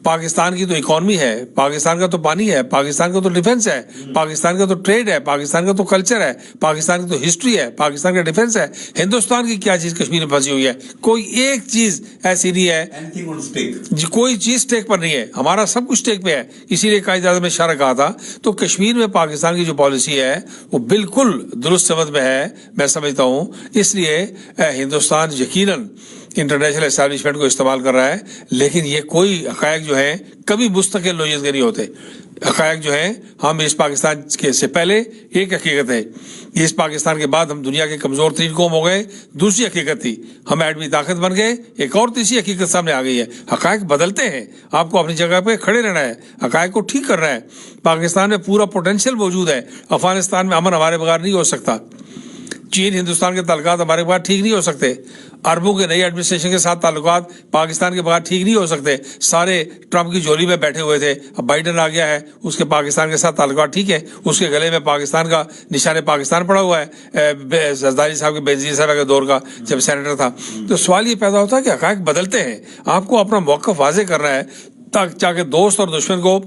پاکستان کی تو اکانومی ہے، پاکستان کا تو پانی ہے، پاکستان کا تو ڈیفنس ہے، پاکستان کا تو ٹریڈ ہے، پاکستان کا تو کلچر ہے، پاکستان کی تو ہسٹری ہے، پاکستان کا ڈیفنس ہے. ہندوستان کی کیا چیز کشمیر میں پھنسی ہوئی ہے؟ کوئی ایک چیز ایسی نہیں ہے، کوئی چیز اسٹیک پر نہیں ہے. ہمارا سب کچھ اسٹیک پہ ہے. اسی لیے قائد اعظم نے اشارہ کہا تھا. تو کشمیر میں پاکستان کی جو پالیسی ہے وہ بالکل درست سمت میں ہے، میں سمجھتا ہوں. اس لیے ہندوستان یقیناً انٹرنیشنل اسٹیبلشمنٹ کو استعمال کر رہا ہے، لیکن یہ کوئی حقائق جو ہیں کبھی مستقل لوجز کے نہیں ہوتے. حقائق جو ہیں، ہم اس پاکستان کے سے پہلے ایک حقیقت ہے، اس پاکستان کے بعد ہم دنیا کے کمزور ترین قوم ہو گئے، دوسری حقیقت تھی ہم ایٹمی طاقت بن گئے، ایک اور تیسری حقیقت سامنے آ گئی ہے. حقائق بدلتے ہیں، آپ کو اپنی جگہ پہ کھڑے رہنا ہے، حقائق کو ٹھیک کرنا ہے. پاکستان میں پورا پوٹینشیل موجود ہے. افغانستان میں امن ہمارے بغیر نہیں ہو سکتا. چین ہندوستان کے تعلقات ہمارے بغیر ٹھیک نہیں ہو سکتے. عربوں کے نئی ایڈمنسٹریشن کے ساتھ تعلقات پاکستان کے بغیر ٹھیک نہیں ہو سکتے. سارے ٹرمپ کی جولی میں بیٹھے ہوئے تھے، اب بائیڈن آ گیا ہے، اس کے پاکستان کے ساتھ تعلقات ٹھیک ہے. اس کے گلے میں پاکستان کا نشان پاکستان پڑا ہوا ہے، زرداری صاحب کے بینظیر صاحب کے دور کا جب سینیٹر تھا. تو سوال یہ پیدا ہوتا ہے کہ حقائق بدلتے ہیں. آپ کو اپنا موقف واضح کرنا ہے تاکہ دوست اور دشمن کو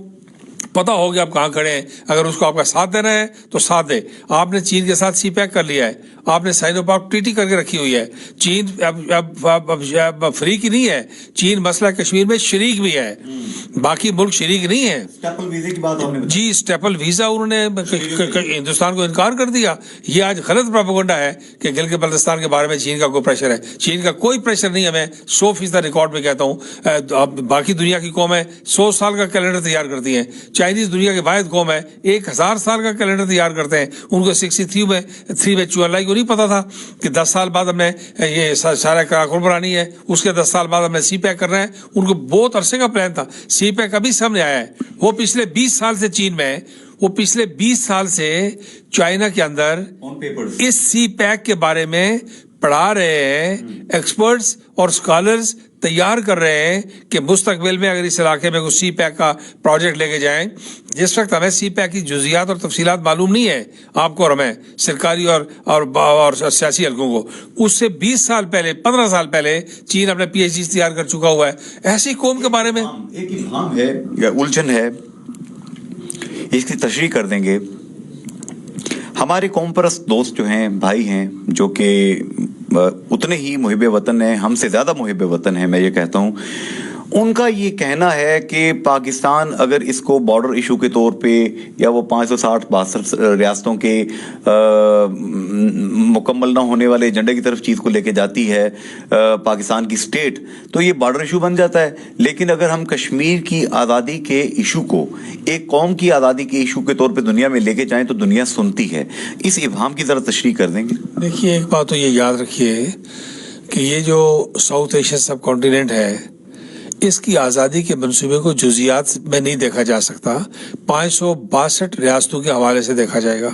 پتا ہو کہ آپ کہاں کھڑے ہیں. اگر اس کو آپ کا ساتھ دینا ہے تو ساتھ دے. آپ نے چین کے ساتھ سی پیک کر لیا ہے، آپ نے سائنو پاک ٹریٹی کر کے رکھی ہوئی ہے. چین اب فریق ہی نہیں ہے، چین مسئلہ کشمیر میں شریک بھی ہے، باقی ملک شریک نہیں ہے. جی، اسٹیپل ویزا انہوں نے ہندوستان کو انکار کر دیا. یہ آج غلط پروپیگنڈا ہے کہ گلگت بلتستان کے بارے میں چین کا کوئی پریشر ہے. چین کا کوئی پریشر نہیں ہے. میں 100% ریکارڈ پہ کہتا ہوں. باقی دنیا کی قومیں 100 سال کا کیلنڈر تیار کرتی ہیں. چائنیز دنیا کی واحد قوم ہے، 1000 سال کا کیلنڈر تیار کرتے ہیں. ان کو 63 میں چولائی کو نہیں پتا تھا کہ 10 سال بعد ہم نے یہ سارا کراکرم بنانی ہے، اس کے 10 سال بعد ہم نے سی پیک کرنا ہے. ان کو بہت عرصے کا پلان تھا. سی پیک ابھی سامنے آیا ہے. وہ پچھلے 20 سال سے چین میں، وہ پچھلے 20 سال سے چائنا کے اندر اس سی پیک کے بارے میں پڑھا رہے ہیں. ایکسپرٹس اور اسکالرز تیار کر رہے ہیں کہ مستقبل میں اگر اس علاقے میں کوئی سی پیک کا پروجیکٹ لے کے جائیں. جس وقت ہمیں سی پیک کی جزیات اور تفصیلات معلوم نہیں ہے آپ کو اور ہمیں، سرکاری اور سیاسی حلقوں کو، اس سے 20 سال پہلے 15 سال پہلے چین اپنے پی ایچ ڈی تیار کر چکا ہوا ہے. ایسی قوم کے بارے میں ایک ابہام ہے یا الجھن ہے، اس کی تشریح کر دیں گے. ہمارے قوم پرست دوست جو ہیں، بھائی ہیں، جو کہ اتنے ہی محب وطن ہیں, ہم سے زیادہ محب وطن ہیں, میں یہ کہتا ہوں. ان کا یہ کہنا ہے کہ پاکستان اگر اس کو بارڈر ایشو کے طور پہ یا وہ 560-62 ریاستوں کے مکمل نہ ہونے والے ایجنڈے کی طرف چیز کو لے کے جاتی ہے پاکستان کی سٹیٹ, تو یہ بارڈر ایشو بن جاتا ہے. لیکن اگر ہم کشمیر کی آزادی کے ایشو کو ایک قوم کی آزادی کے ایشو کے طور پہ دنیا میں لے کے جائیں تو دنیا سنتی ہے. اس ابہام کی ذرا تشریح کر دیں گے؟ دیکھیے, ایک بات تو یہ یاد رکھیے کہ یہ جو ساؤتھ ایشین سب کانٹیننٹ ہے, اس کی آزادی کے منصوبے کو جزیات میں نہیں دیکھا جا سکتا, 562 ریاستوں کے حوالے سے دیکھا جائے گا,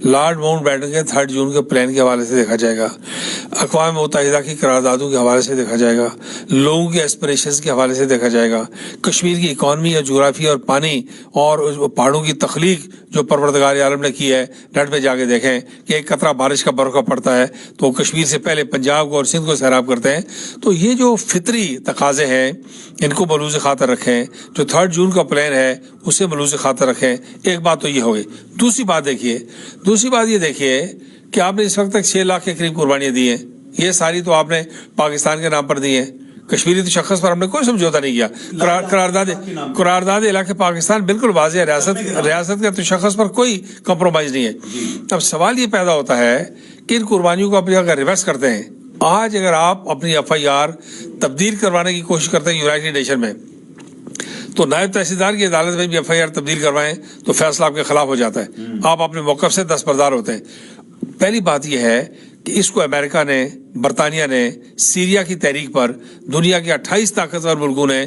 لارڈ ماؤنٹ بیٹن کے 3 جون کے پلان کے حوالے سے دیکھا جائے گا, اقوام متحدہ کی قراردادوں کے حوالے سے دیکھا جائے گا, لوگوں کے ایسپریشنز کے حوالے سے دیکھا جائے گا, کشمیر کی اکانومی اور جغرافی اور پانی اور پہاڑوں کی تخلیق جو پروردگار عالم نے کی ہے. نیٹ پہ جا کے دیکھیں کہ ایک قطرہ بارش کا برقع پڑتا ہے تو کشمیر سے پہلے پنجاب کو اور سندھ کو سیراب کرتے ہیں. تو یہ جو فطری تقاضے ہیں ان کو ملوز خاطر رکھیں, جو 3 جون کا پلان ہے اسے ملوز خاطر رکھیں. ایک بات تو یہ ہوگی. دوسری بات یہ دیکھیے کہ آپ نے اس وقت تک 6 لاکھ کے قریب قربانیاں دی ہیں. یہ ساری تو آپ نے پاکستان کے نام پر دی ہیں. کشمیری تشخص پر ہم نے کوئی سمجھوتا نہیں کیا. قرارداد علاقے پاکستان بالکل واضح ہے, ریاست کا تشخص پر کوئی کمپرومائز نہیں ہے. اب سوال یہ پیدا ہوتا ہے کہ ان قربانیوں کو اپنی جگہ ریورس کرتے ہیں. آج اگر آپ اپنی FIR تبدیل کروانے کی کوشش کرتے ہیں یونائٹڈ نیشن میں, تو نائب تحصیلدار کی عدالت میں بھی FIR تبدیل کروائیں تو فیصلہ آپ کے خلاف ہو جاتا ہے. آپ اپنے موقف سے دستبردار ہوتے ہیں. پہلی بات یہ ہے کہ اس کو امریکہ نے, برطانیہ نے سیریا کی تحریک پر دنیا کے 28 طاقتور ملکوں نے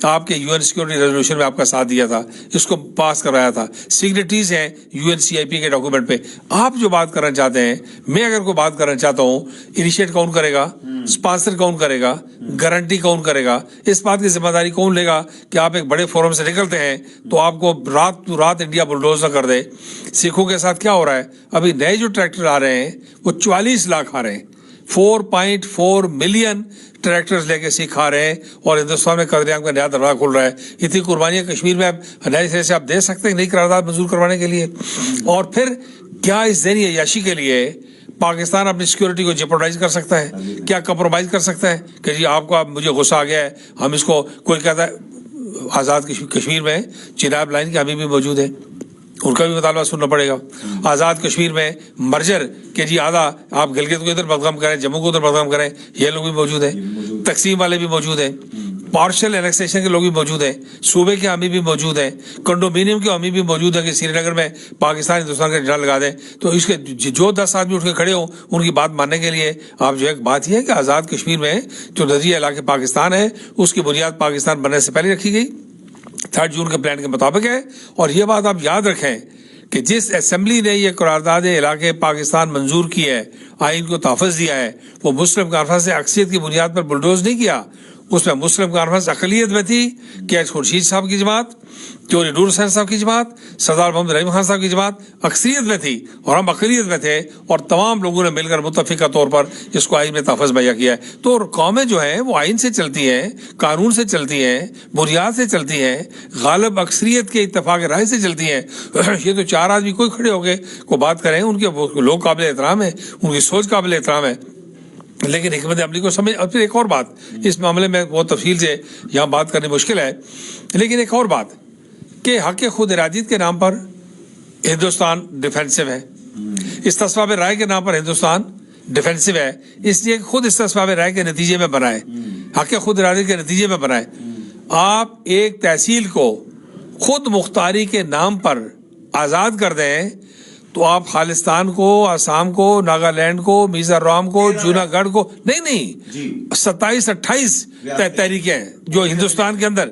آپ کے UN سیکورٹی ریزولوشن میں آپ کا ساتھ دیا تھا, اس کو پاس کروایا تھا. سگنیٹریز ہیں UNCIP کے ڈاکومنٹ پہ. آپ جو بات کرنا چاہتے ہیں, میں اگر کوئی بات کرنا چاہتا ہوں, انیشیٹ کون کرے گا, اسپانسر کون کرے گا, گارنٹی کون کرے گا, اس بات کی ذمہ داری کون لے گا کہ آپ ایک بڑے فورم سے نکلتے ہیں تو آپ کو رات انڈیا بلڈوز نہ کر دے. سکھوں کے ساتھ کیا ہو رہا ہے, ابھی نئے جو ٹریکٹر آ رہے ہیں وہ 44 لاکھ آ رہے ہیں. 4.4 ملین ٹریکٹرز لے کے سکھ آ رہے ہیں اور ہندوستان میں قدریام کا نیا دروازہ کھل رہا ہے. اتنی قربانیاں کشمیر میں نئے سرے سے آپ دے سکتے ہیں نئی قرارداد منظور کروانے کے لیے. اور پھر کیا اس ذہنی عیاشی کے لیے پاکستان اپنی سیکورٹی کو جیپرڈائز کر سکتا ہے؟ کیا کمپرومائز کر سکتا ہے کہ جی آپ کو مجھے غصہ آ گیا ہے, ہم اس کو, کوئی کہتا ہے آزاد کشمیر میں چناب لائن کے حامی بھی موجود ہیں, ان کا بھی مطالبہ سننا پڑے گا. آزاد کشمیر میں مرجر کہ جی آدھا آپ گلگت کو ادھر بدغم کریں, جموں کو ادھر بدغم کریں, یہ لوگ بھی موجود ہیں. تقسیم والے بھی موجود ہیں, پارشل انیکسیشن کے لوگ بھی موجود ہیں, صوبے کے حامی بھی موجود ہیں, کنڈومینیم کے حامی بھی موجود ہیں کہ سری نگر میں پاکستان ہندوستان کا جھنڈا لگا دیں. تو اس کے جو 10 آدمی اٹھ کے کھڑے ہوں ان کی بات ماننے کے لیے آپ جو ایک بات یہ ہے کہ آزاد کشمیر میں جو نظریہ علاقے پاکستان ہے اس کی بنیاد پاکستان بننے سے پہلے رکھی گئی, 3 جون کے پلان کے مطابق ہے. اور یہ بات آپ یاد رکھیں کہ جس اسمبلی نے یہ قرارداد علاقے پاکستان منظور کی ہے, آئین کو تحفظ دیا ہے, وہ مسلم کانفرنس نے اکثریت کی بنیاد پر بلڈوز نہیں کیا. اس میں مسلم کانفرنس اقلیت میں تھی کہ خورشید صاحب کی جماعت, چوری نور حسین صاحب کی جماعت, سردار محمد رحیم خان صاحب کی جماعت اکثریت میں تھی اور ہم اقلیت میں تھے, اور تمام لوگوں نے مل کر متفقہ طور پر اس کو آئین میں تحفظ مہیا کیا ہے. تو قومیں جو ہیں وہ آئین سے چلتی ہیں, قانون سے چلتی ہیں, بنیاد سے چلتی ہیں, غالب اکثریت کے اتفاق رائے سے چلتی ہیں. یہ تو 4 آدمی کوئی کھڑے ہو گئے کو بات کریں, ان کے لوگ قابل احترام ہیں, ان کی سوچ قابل احترام ہے, لیکن حکمت عملی کو سمجھ. اور پھر ایک اور بات, اس معاملے میں بہت تفصیل سے یہاں بات کرنی مشکل ہے, لیکن ایک اور بات کہ حق خود ارادیت کے نام پر ہندوستان ڈیفینسو ہے, استصواب رائے کے نام پر ہندوستان ڈیفینسو ہے, اس لیے خود استصواب رائے کے نتیجے میں بنائے, حق خود ارادیت کے نتیجے میں بنائے. آپ ایک تحصیل کو خود مختاری کے نام پر آزاد کر دیں تو آپ خالستان کو, آسام کو, ناگالینڈ کو, میزورام کو, جوناگڑھ کو, نہیں 27-28 تحریکیں ہیں جو ہندوستان کے اندر.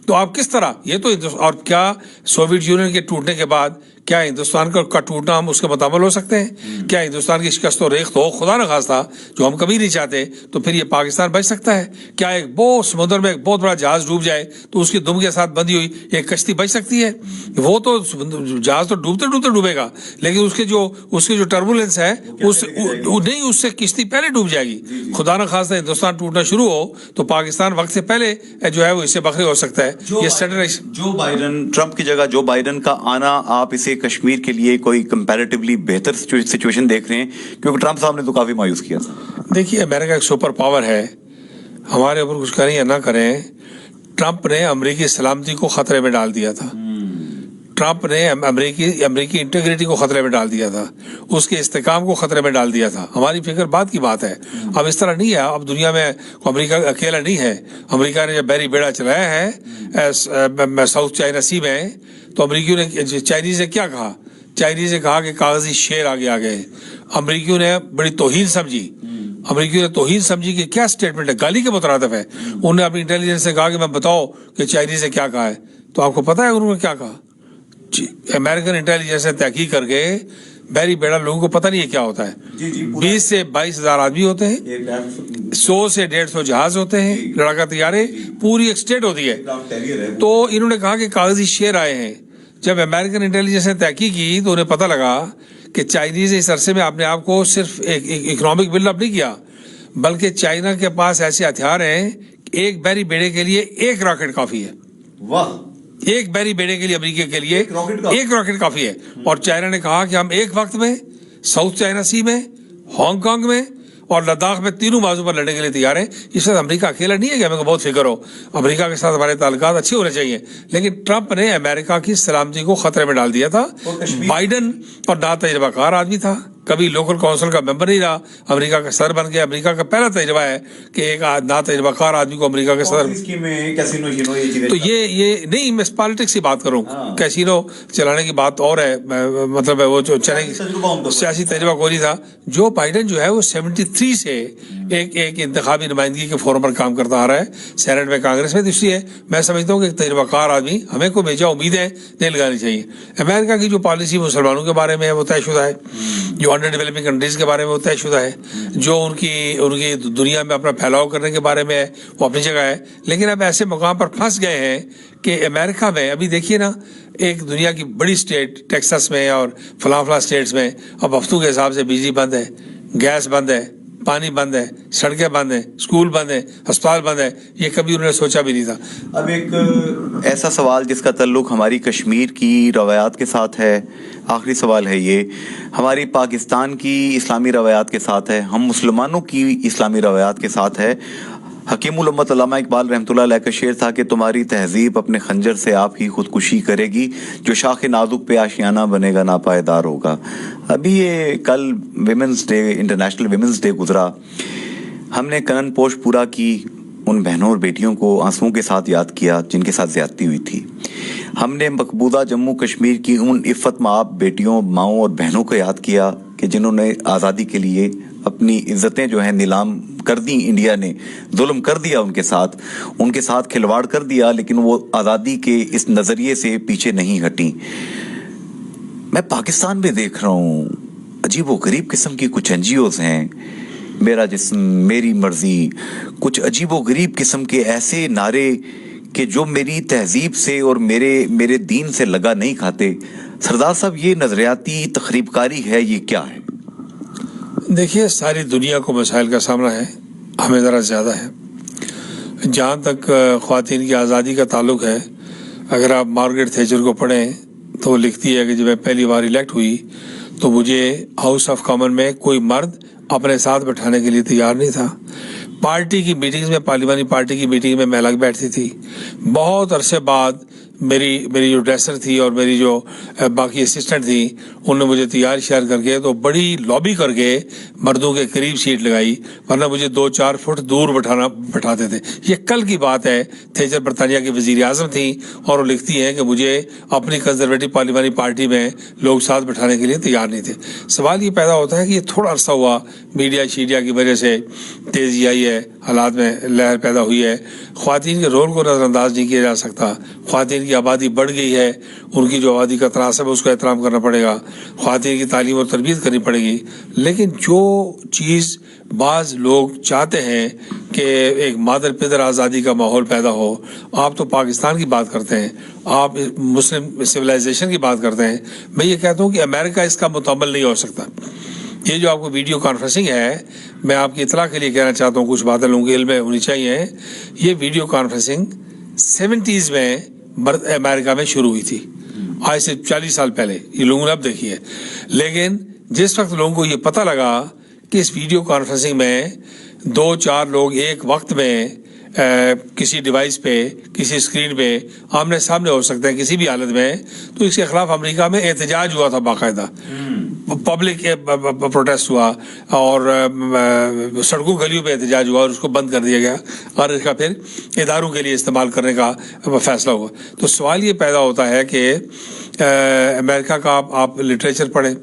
تو آپ کس طرح, یہ تو اور کیا سوویت یونین کے ٹوٹنے کے بعد کیا ہندوستان کا ٹوٹنا ہم اس کے متعامل ہو سکتے ہیں؟ کیا ہندوستان کی شکست و ریخت ہو, خدا نخواستہ, جو ہم کبھی نہیں چاہتے, تو پھر یہ پاکستان بچ سکتا ہے؟ کیا ایک بہت سمندر میں ایک بہت بڑا جہاز ڈوب جائے تو اس کی دم کے ساتھ بندھی ہوئی ایک کشتی بچ سکتی ہے؟ وہ تو جہاز تو ڈوبتے ڈوبتے ڈوبے گا, لیکن اس کے جو ٹربولنس ہے اس سے کشتی پہلے ڈوب جائے گی. خدا نخواستہ ہندوستان ٹوٹنا شروع ہو تو پاکستان وقت سے پہلے جو ہے وہ اس سے بخری ہو سکتا ہے. یہ سٹرائزیشن جو بائیڈن ٹرمپ کی جگہ جو بائیڈن کا آنا آپ اسے کشمیر کے لیے کوئی کمپیریٹیولی بہتر سچویشن دیکھ رہے ہیں؟ کیونکہ ٹرمپ صاحب نے تو کافی مایوس کیا تھا. دیکھیے امریکہ ایک سپر پاور ہے, ہمارے اوپر کچھ کریں یا نہ کریں, ٹرمپ نے امریکی سلامتی کو خطرے میں ڈال دیا تھا. ٹرمپ نے امریکی انٹیگریٹی کو خطرے میں ڈال دیا تھا, اس کے استحکام کو خطرے میں ڈال دیا تھا. ہماری فکر بعد کی بات ہے. اب اس طرح نہیں ہے, اب دنیا میں امریکہ اکیلا نہیں ہے. امریکہ نے جب بحری بیڑا چلایا ہے ساؤتھ چائنا سی میں, تو امریکیوں نے چائنیز نے کیا کہا؟ چائنیز نے کہا کہ کاغذی شیر آگے آ گئے. امریکیوں نے بڑی توہین سمجھی. امریکیوں نے توہین سمجھی کہ کیا سٹیٹمنٹ ہے, گالی کے مترادف ہے. انہوں نے اپنی انٹیلیجنس سے کہا کہ میں بتاؤ کہ چائنیز نے کیا کہا ہے. تو آپ کو پتا ہے انہوں نے کیا کہا؟ امریکن انٹیلیجنس نے تحقیق کر کے بحری بیڑا لوگوں کو پتہ نہیں ہے کیا ہوتا ہے. 20 سے 22 ہزار آدمی ہوتے ہیں, 100 سے 150 جہاز ہوتے ہیں, لڑاکا طیارے, پوری ایک اسٹیٹ ہوتی ہے. تو انہوں نے کہا کہ کاغذی شیر آئے ہیں. جب امریکن انٹیلیجنس نے تحقیق کی تو انہیں پتہ لگا کہ چائنیز اس عرصے میں اپنے آپ کو صرف ایک اکنامک بلڈ اپ نہیں کیا, بلکہ چائنا کے پاس ایسے ہتھیار ہیں کہ ایک بحری بیڑے کے لیے ایک راکٹ کافی ہے. واہ, ایک بحری بیڑے کے لیے امریکہ کے لیے ایک راکٹ کافی ہے. اور چائنا نے کہا کہ ہم ایک وقت میں ساؤتھ چائنا سی میں, ہانگ کانگ میں اور لداخ میں تینوں بازو پر لڑنے کے لیے تیار ہیں. اس وقت امریکہ اکیلا نہیں ہے کہ ہمیں کو بہت فکر ہو. امریکہ کے ساتھ ہمارے تعلقات اچھے ہونے چاہیے, لیکن ٹرمپ نے امریکہ کی سلامتی کو خطرے میں ڈال دیا تھا. بائیڈن اور نا تجربہ کار آدمی تھا, کبھی لوکل کونسل کا ممبر نہیں رہا, امریکہ کا صدر بن گیا. امریکہ کا پہلا تجربہ ہے کہ ایک نا تجربہ کار آدمی کو امریکہ کے صدر. تو یہ نہیں, میں پالیٹکس کی بات کروں, کیسینو چلانے کی بات اور ہے, مطلب وہ جو چلے سیاسی تجربہ کوئی نہیں تھا. جو بائیڈن جو ہے وہ 73 سے ایک انتخابی نمائندگی کے فورم پر کام کرتا آ رہا ہے, سینٹ میں, کانگریس میں. تو اس لیے میں سمجھتا ہوں کہ ایک تجربہ کار آدمی, ہمیں کو بیچا امیدیں نہیں لگانی چاہیے. امریکہ کی جو پالیسی مسلمانوں کے بارے میں ہے وہ طے شدہ ہے, جو انڈر ڈیولپنگ کنٹریز کے بارے میں وہ طے شدہ ہے, جو ان کی دنیا میں اپنا پھیلاؤ کرنے کے بارے میں ہے وہ اپنی جگہ ہے. لیکن اب ایسے مقام پر پھنس گئے ہیں کہ امریکہ میں ابھی دیکھیے نا, ایک دنیا کی بڑی اسٹیٹ ٹیکساس میں اور فلاں اسٹیٹس میں اب ہفتوں کے حساب سے بجلی بند ہے, گیس بند ہے, پانی بند ہے, سڑکیں بند ہیں, اسکول بند ہیں, ہسپتال بند ہے. یہ کبھی انہوں نے سوچا بھی نہیں تھا. اب ایک ایسا سوال جس کا تعلق ہماری کشمیر کی روایات کے ساتھ ہے, آخری سوال ہے یہ, ہماری پاکستان کی اسلامی روایات کے ساتھ ہے, ہم مسلمانوں کی اسلامی روایات کے ساتھ ہے. حکیم الامت علامہ اقبال رحمۃ اللہ علیہ کا شعر تھا کہ تمہاری تہذیب اپنے خنجر سے آپ ہی خودکشی کرے گی, جو شاخ نازک پہ آشیانہ بنے گا ناپائیدار ہوگا. ابھی یہ کل women's day, international women's day گزرا. ہم نے کنن پوش پورا کی ان بہنوں اور بیٹیوں کو آنسوؤں کے ساتھ یاد کیا جن کے ساتھ زیادتی ہوئی تھی. ہم نے مقبوضہ جموں کشمیر کی ان عفت مآب بیٹیوں, ماؤں اور بہنوں کو یاد کیا کہ جنہوں نے آزادی کے لیے اپنی عزتیں جو ہیں نیلام کر دی. انڈیا نے ظلم کر دیا ان کے ساتھ کھلواڑ کر دیا, لیکن وہ آزادی کے اس نظریے سے پیچھے نہیں ہٹیں. میں پاکستان میں دیکھ رہا ہوں عجیب و غریب قسم کی کچھ NGOs ہیں, میرا جسم میری مرضی, کچھ عجیب و غریب قسم کے ایسے نعرے کہ جو میری تہذیب سے اور میرے دین سے لگا نہیں کھاتے. سردار صاحب, یہ نظریاتی تخریب کاری ہے, یہ کیا ہے؟ دیکھیے, ساری دنیا کو مسائل کا سامنا ہے, ہمیں ذرا زیادہ ہے. جہاں تک خواتین کی آزادی کا تعلق ہے, اگر آپ مارگریٹ تھیچر کو پڑھیں تو وہ لکھتی ہے کہ جب میں پہلی بار الیکٹ ہوئی تو مجھے ہاؤس آف کامن میں کوئی مرد اپنے ساتھ بٹھانے کے لیے تیار نہیں تھا. پارٹی کی میٹنگز میں, پارلیمانی پارٹی کی میٹنگ میں الگ بیٹھتی تھی. بہت عرصے بعد میری جو ڈریسر تھی اور میری جو باقی اسسٹنٹ تھی, انہوں نے مجھے تیار شیئر کر کے تو بڑی لابی کر کے مردوں کے قریب سیٹ لگائی, ورنہ مجھے 2-4 فٹ دور بٹھاتے تھے. یہ کل کی بات ہے. تھیچر برطانیہ کی وزیر اعظم تھیں اور وہ لکھتی ہیں کہ مجھے اپنی کنزرویٹو پارلیمانی پارٹی میں لوگ ساتھ بٹھانے کے لیے تیار نہیں تھے. سوال یہ پیدا ہوتا ہے کہ یہ تھوڑا عرصہ ہوا, میڈیا شیڈیا کی وجہ سے تیزی آئی ہے, حالات میں لہر پیدا ہوئی ہے. خواتین کے رول کو نظر انداز نہیں کیا جا سکتا. خواتین کی آبادی بڑھ گئی ہے, ان کی جو آبادی کا تناسب ہے اس کا احترام کرنا پڑے گا. خواتین کی تعلیم اور تربیت کرنی پڑے گی. لیکن جو چیز بعض لوگ چاہتے ہیں کہ ایک مادر پدر آزادی کا ماحول پیدا ہو, آپ تو پاکستان کی بات کرتے ہیں, آپ مسلم سویلائزیشن کی بات کرتے ہیں. میں یہ کہتا ہوں کہ امریکہ اس کا متعمل نہیں ہو سکتا. یہ جو آپ کو ویڈیو کانفرنسنگ ہے، میں آپ کی اطلاع کے لیے کہنا چاہتا ہوں، کچھ باتیں لوگوں کے علم میں ہونی چاہیے. یہ ویڈیو کانفرنسنگ 70s میں امریکہ میں شروع ہوئی تھی، آج سے 40 سال پہلے. یہ لوگوں نے اب دیکھی ہے. لیکن جس وقت لوگوں کو یہ پتہ لگا کہ اس ویڈیو کانفرنسنگ میں 2-4 لوگ ایک وقت میں کسی ڈیوائس پہ، کسی اسکرین پہ آمنے سامنے ہو سکتے ہیں کسی بھی حالت میں، تو اس کے خلاف امریکہ میں احتجاج ہوا تھا، باقاعدہ پبلک پروٹیسٹ ہوا اور سڑکوں گلیوں پہ احتجاج ہوا اور اس کو بند کر دیا گیا اور اس کا پھر اداروں کے لیے استعمال کرنے کا فیصلہ ہوا. تو سوال یہ پیدا ہوتا ہے کہ امریکہ کا آپ لٹریچر پڑھیں،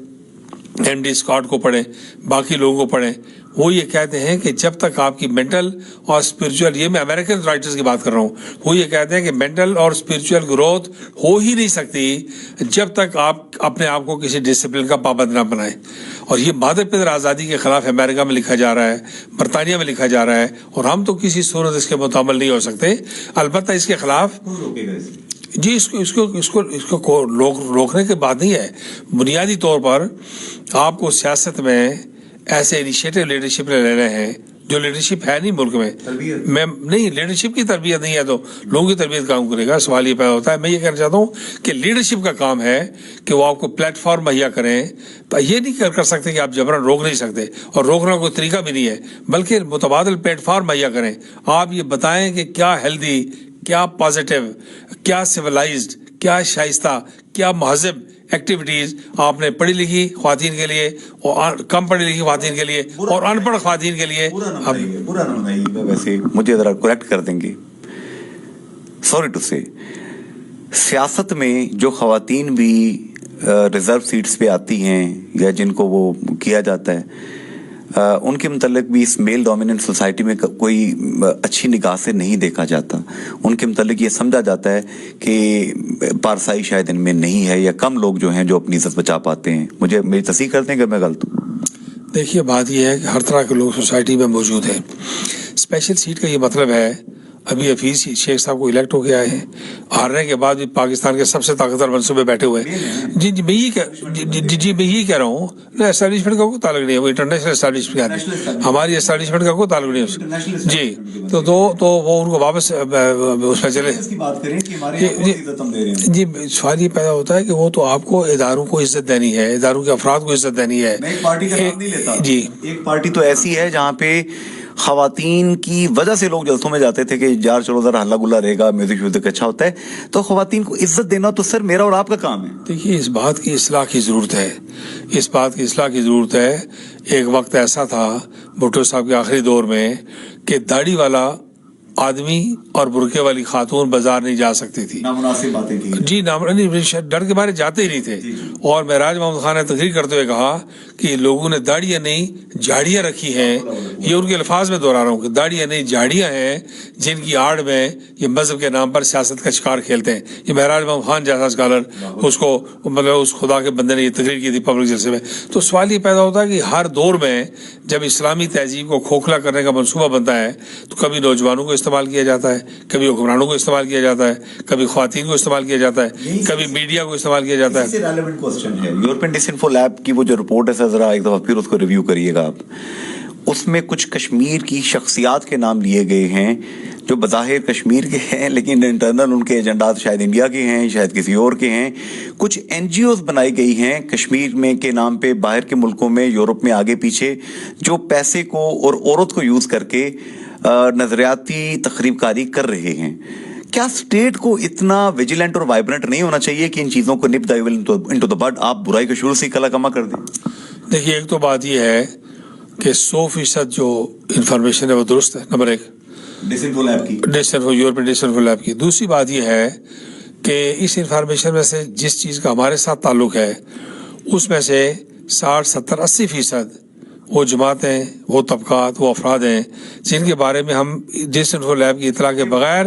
ایم ڈی اسکاٹ کو پڑھیں، باقی لوگوں کو پڑھیں، وہ یہ کہتے ہیں کہ جب تک آپ کی مینٹل اور اسپرچل، یہ میں امریکن رائٹرز کی بات کر رہا ہوں، وہ یہ کہتے ہیں کہ مینٹل اور اسپرچل گروتھ ہو ہی نہیں سکتی جب تک آپ اپنے آپ کو کسی ڈسپلن کا پابند نہ بنائیں. اور یہ مادہ پدر آزادی کے خلاف امریکہ میں لکھا جا رہا ہے، برطانیہ میں لکھا جا رہا ہے، اور ہم تو کسی صورت اس کے متعامل نہیں ہو سکتے. البتہ اس کے خلاف جی اس کو روکنے کی بات نہیں ہے. بنیادی طور پر آپ کو سیاست میں ایسے انیشیٹو لیڈرشپ لینے ہیں جو لیڈرشپ ہے نہیں ملک میں نہیں، لیڈرشپ کی تربیت نہیں ہے تو لوگوں کی تربیت کام کرے گا. سوال یہ پیدا ہوتا ہے، میں یہ کہنا چاہتا ہوں کہ لیڈرشپ کا کام ہے کہ وہ آپ کو پلیٹ فارم مہیا کریں. تو یہ نہیں کر سکتے کہ آپ جبراً روک نہیں سکتے، اور روکنا کوئی طریقہ بھی نہیں ہے، بلکہ متبادل پلیٹ فارم مہیا کریں. آپ یہ بتائیں کہ کیا ہیلدی، کیا پازیٹیو، کیا سویلائزڈ، کیا شائستہ، کیا مہذب ایکٹیویٹیز آپ نے پڑھی لکھی خواتین کے لیے اور کم پڑھی لکھی خواتین کے لیے اور ان پڑھ خواتین کے لیے. ویسے مجھے ذرا کریکٹ کر دیں گے، سوری ٹو سے، سیاست میں جو خواتین بھی ریزرو سیٹس پہ آتی ہیں یا جن کو وہ کیا جاتا ہے، ان کے متعلق بھی اس میل ڈومیننٹ سوسائٹی میں کوئی اچھی نگاہ سے نہیں دیکھا جاتا. ان کے متعلق یہ سمجھا جاتا ہے کہ پارسائی شاید ان میں نہیں ہے، یا کم لوگ جو ہیں جو اپنی عزت بچا پاتے ہیں. مجھے میری تصحیح کر دیں کہ میں غلط ہوں. دیکھیے بات یہ ہے کہ ہر طرح کے لوگ سوسائٹی میں موجود ہیں. اسپیشل سیٹ کا یہ مطلب ہے، ابھی حفیظ شیخ صاحب کو الیکٹ ہو کے آئے ہیں، ہارنے کے بعد بھی پاکستان کے سب سے طاقتور منصوبے میں بیٹھے ہوئے ہیں. جی میں یہی کہہ رہا ہوں، اسٹیبلشمنٹ کا کوئی تعلق نہیں ہے، وہ انٹرنیشنل اسٹیبلشمنٹ کا، ہماری اسٹیبلشمنٹ کا کوئی تعلق نہیں ہے. جی تو وہ ان کو واپس اس میں چلے. جی سوال یہ پیدا ہوتا ہے کہ وہ تو آپ کو اداروں کو عزت دینی ہے، اداروں کے افراد کو عزت دینی ہے. جی ایک پارٹی تو ایسی ہے جہاں پہ خواتین کی وجہ سے لوگ جلسوں میں جاتے تھے کہ یار چلو ذرا ہلا گلا رہے گا، میوزک ویوزک اچھا ہوتا ہے. تو خواتین کو عزت دینا تو سر میرا اور آپ کا کام ہے. دیکھیے اس بات کی اصلاح کی ضرورت ہے، اس بات کی اصلاح کی ضرورت ہے. ایک وقت ایسا تھا بھٹو صاحب کے آخری دور میں کہ داڑھی والا آدمی اور برقعے والی خاتون بازار نہیں جا سکتی تھی. نامناسب باتیں تھی. جی ڈر کے بارے جاتے ہی نہیں تھے. اور معراج محمد خان نے تقریر کرتے ہوئے کہا کہ لوگوں نے داڑیاں نہیں جھاڑیاں رکھی ہیں. یہ ان کے الفاظ میں دہرا رہا ہوں کہ داڑیاں نہیں جھاڑیاں ہیں جن کی آڑ میں یہ مذہب کے نام پر سیاست کا شکار کھیلتے ہیں. یہ معراج محمد خان جیسا اسکالر، اس کو مطلب اس خدا کے بندے نے یہ تقریر کی تھی پبلک جلسے میں. تو سوال یہ پیدا ہوتا ہے کہ ہر دور میں جب اسلامی تہذیب کو کھوکھلا کرنے کا منصوبہ بنتا ہے تو کبھی نوجوانوں کو استعمال کیا جاتا ہے، کبھی حکمرانوں کو استعمال کیا جاتا ہے، کبھی خواتین کو استعمال کیا جاتا ہے، کبھی میڈیا کو استعمال کیا جاتا ہے. یورپین ڈسانفو لیب کی وہ جو رپورٹ ہے ذرا ایک دفعہ پھر اس کو ریویو کریے گا آپ. اس میں کچھ کشمیر کی شخصیات کے نام لیے گئے ہیں جو بظاہر کشمیر کے ہیں لیکن انٹرنل ان کے ایجنڈات شاید انڈیا کے ہیں، شاید کسی اور کے ہیں. کچھ این جی اوز بنائی گئی ہیں کشمیر میں کے نام پہ باہر کے ملکوں میں، یورپ میں آگے پیچھے، جو پیسے کو اور عورت کو یوز کر کے نظریاتی تخریب کاری کر رہے ہیں. کیا اسٹیٹ کو اتنا ویجیلنٹ اور وائبرنٹ نہیں ہونا چاہیے کہ ان چیزوں کو نپ ڈائیول انٹو دا بڈ آپ برائی کا شروع سے کلا کما کر دیں؟ دیکھیے ایک تو بات یہ ہے کہ 100% جو انفارمیشن ہے وہ درست ہے، نمبر 1 یورپین ڈسانفو لیب کی. دوسری بات یہ ہے کہ اس انفارمیشن میں سے جس چیز کا ہمارے ساتھ تعلق ہے اس میں سے 60, 70, 80% وہ جماعتیں، وہ طبقات، وہ افراد ہیں جن کے بارے میں ہم ڈسانفو لیب کی اطلاع کے بغیر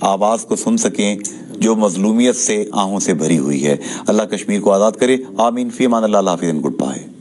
آواز کو سن سکیں جو مظلومیت سے آہوں سے بھری ہوئی ہے. اللہ کشمیر کو آزاد کرے. آمین. فی امان اللہ. حافظ. Good bye.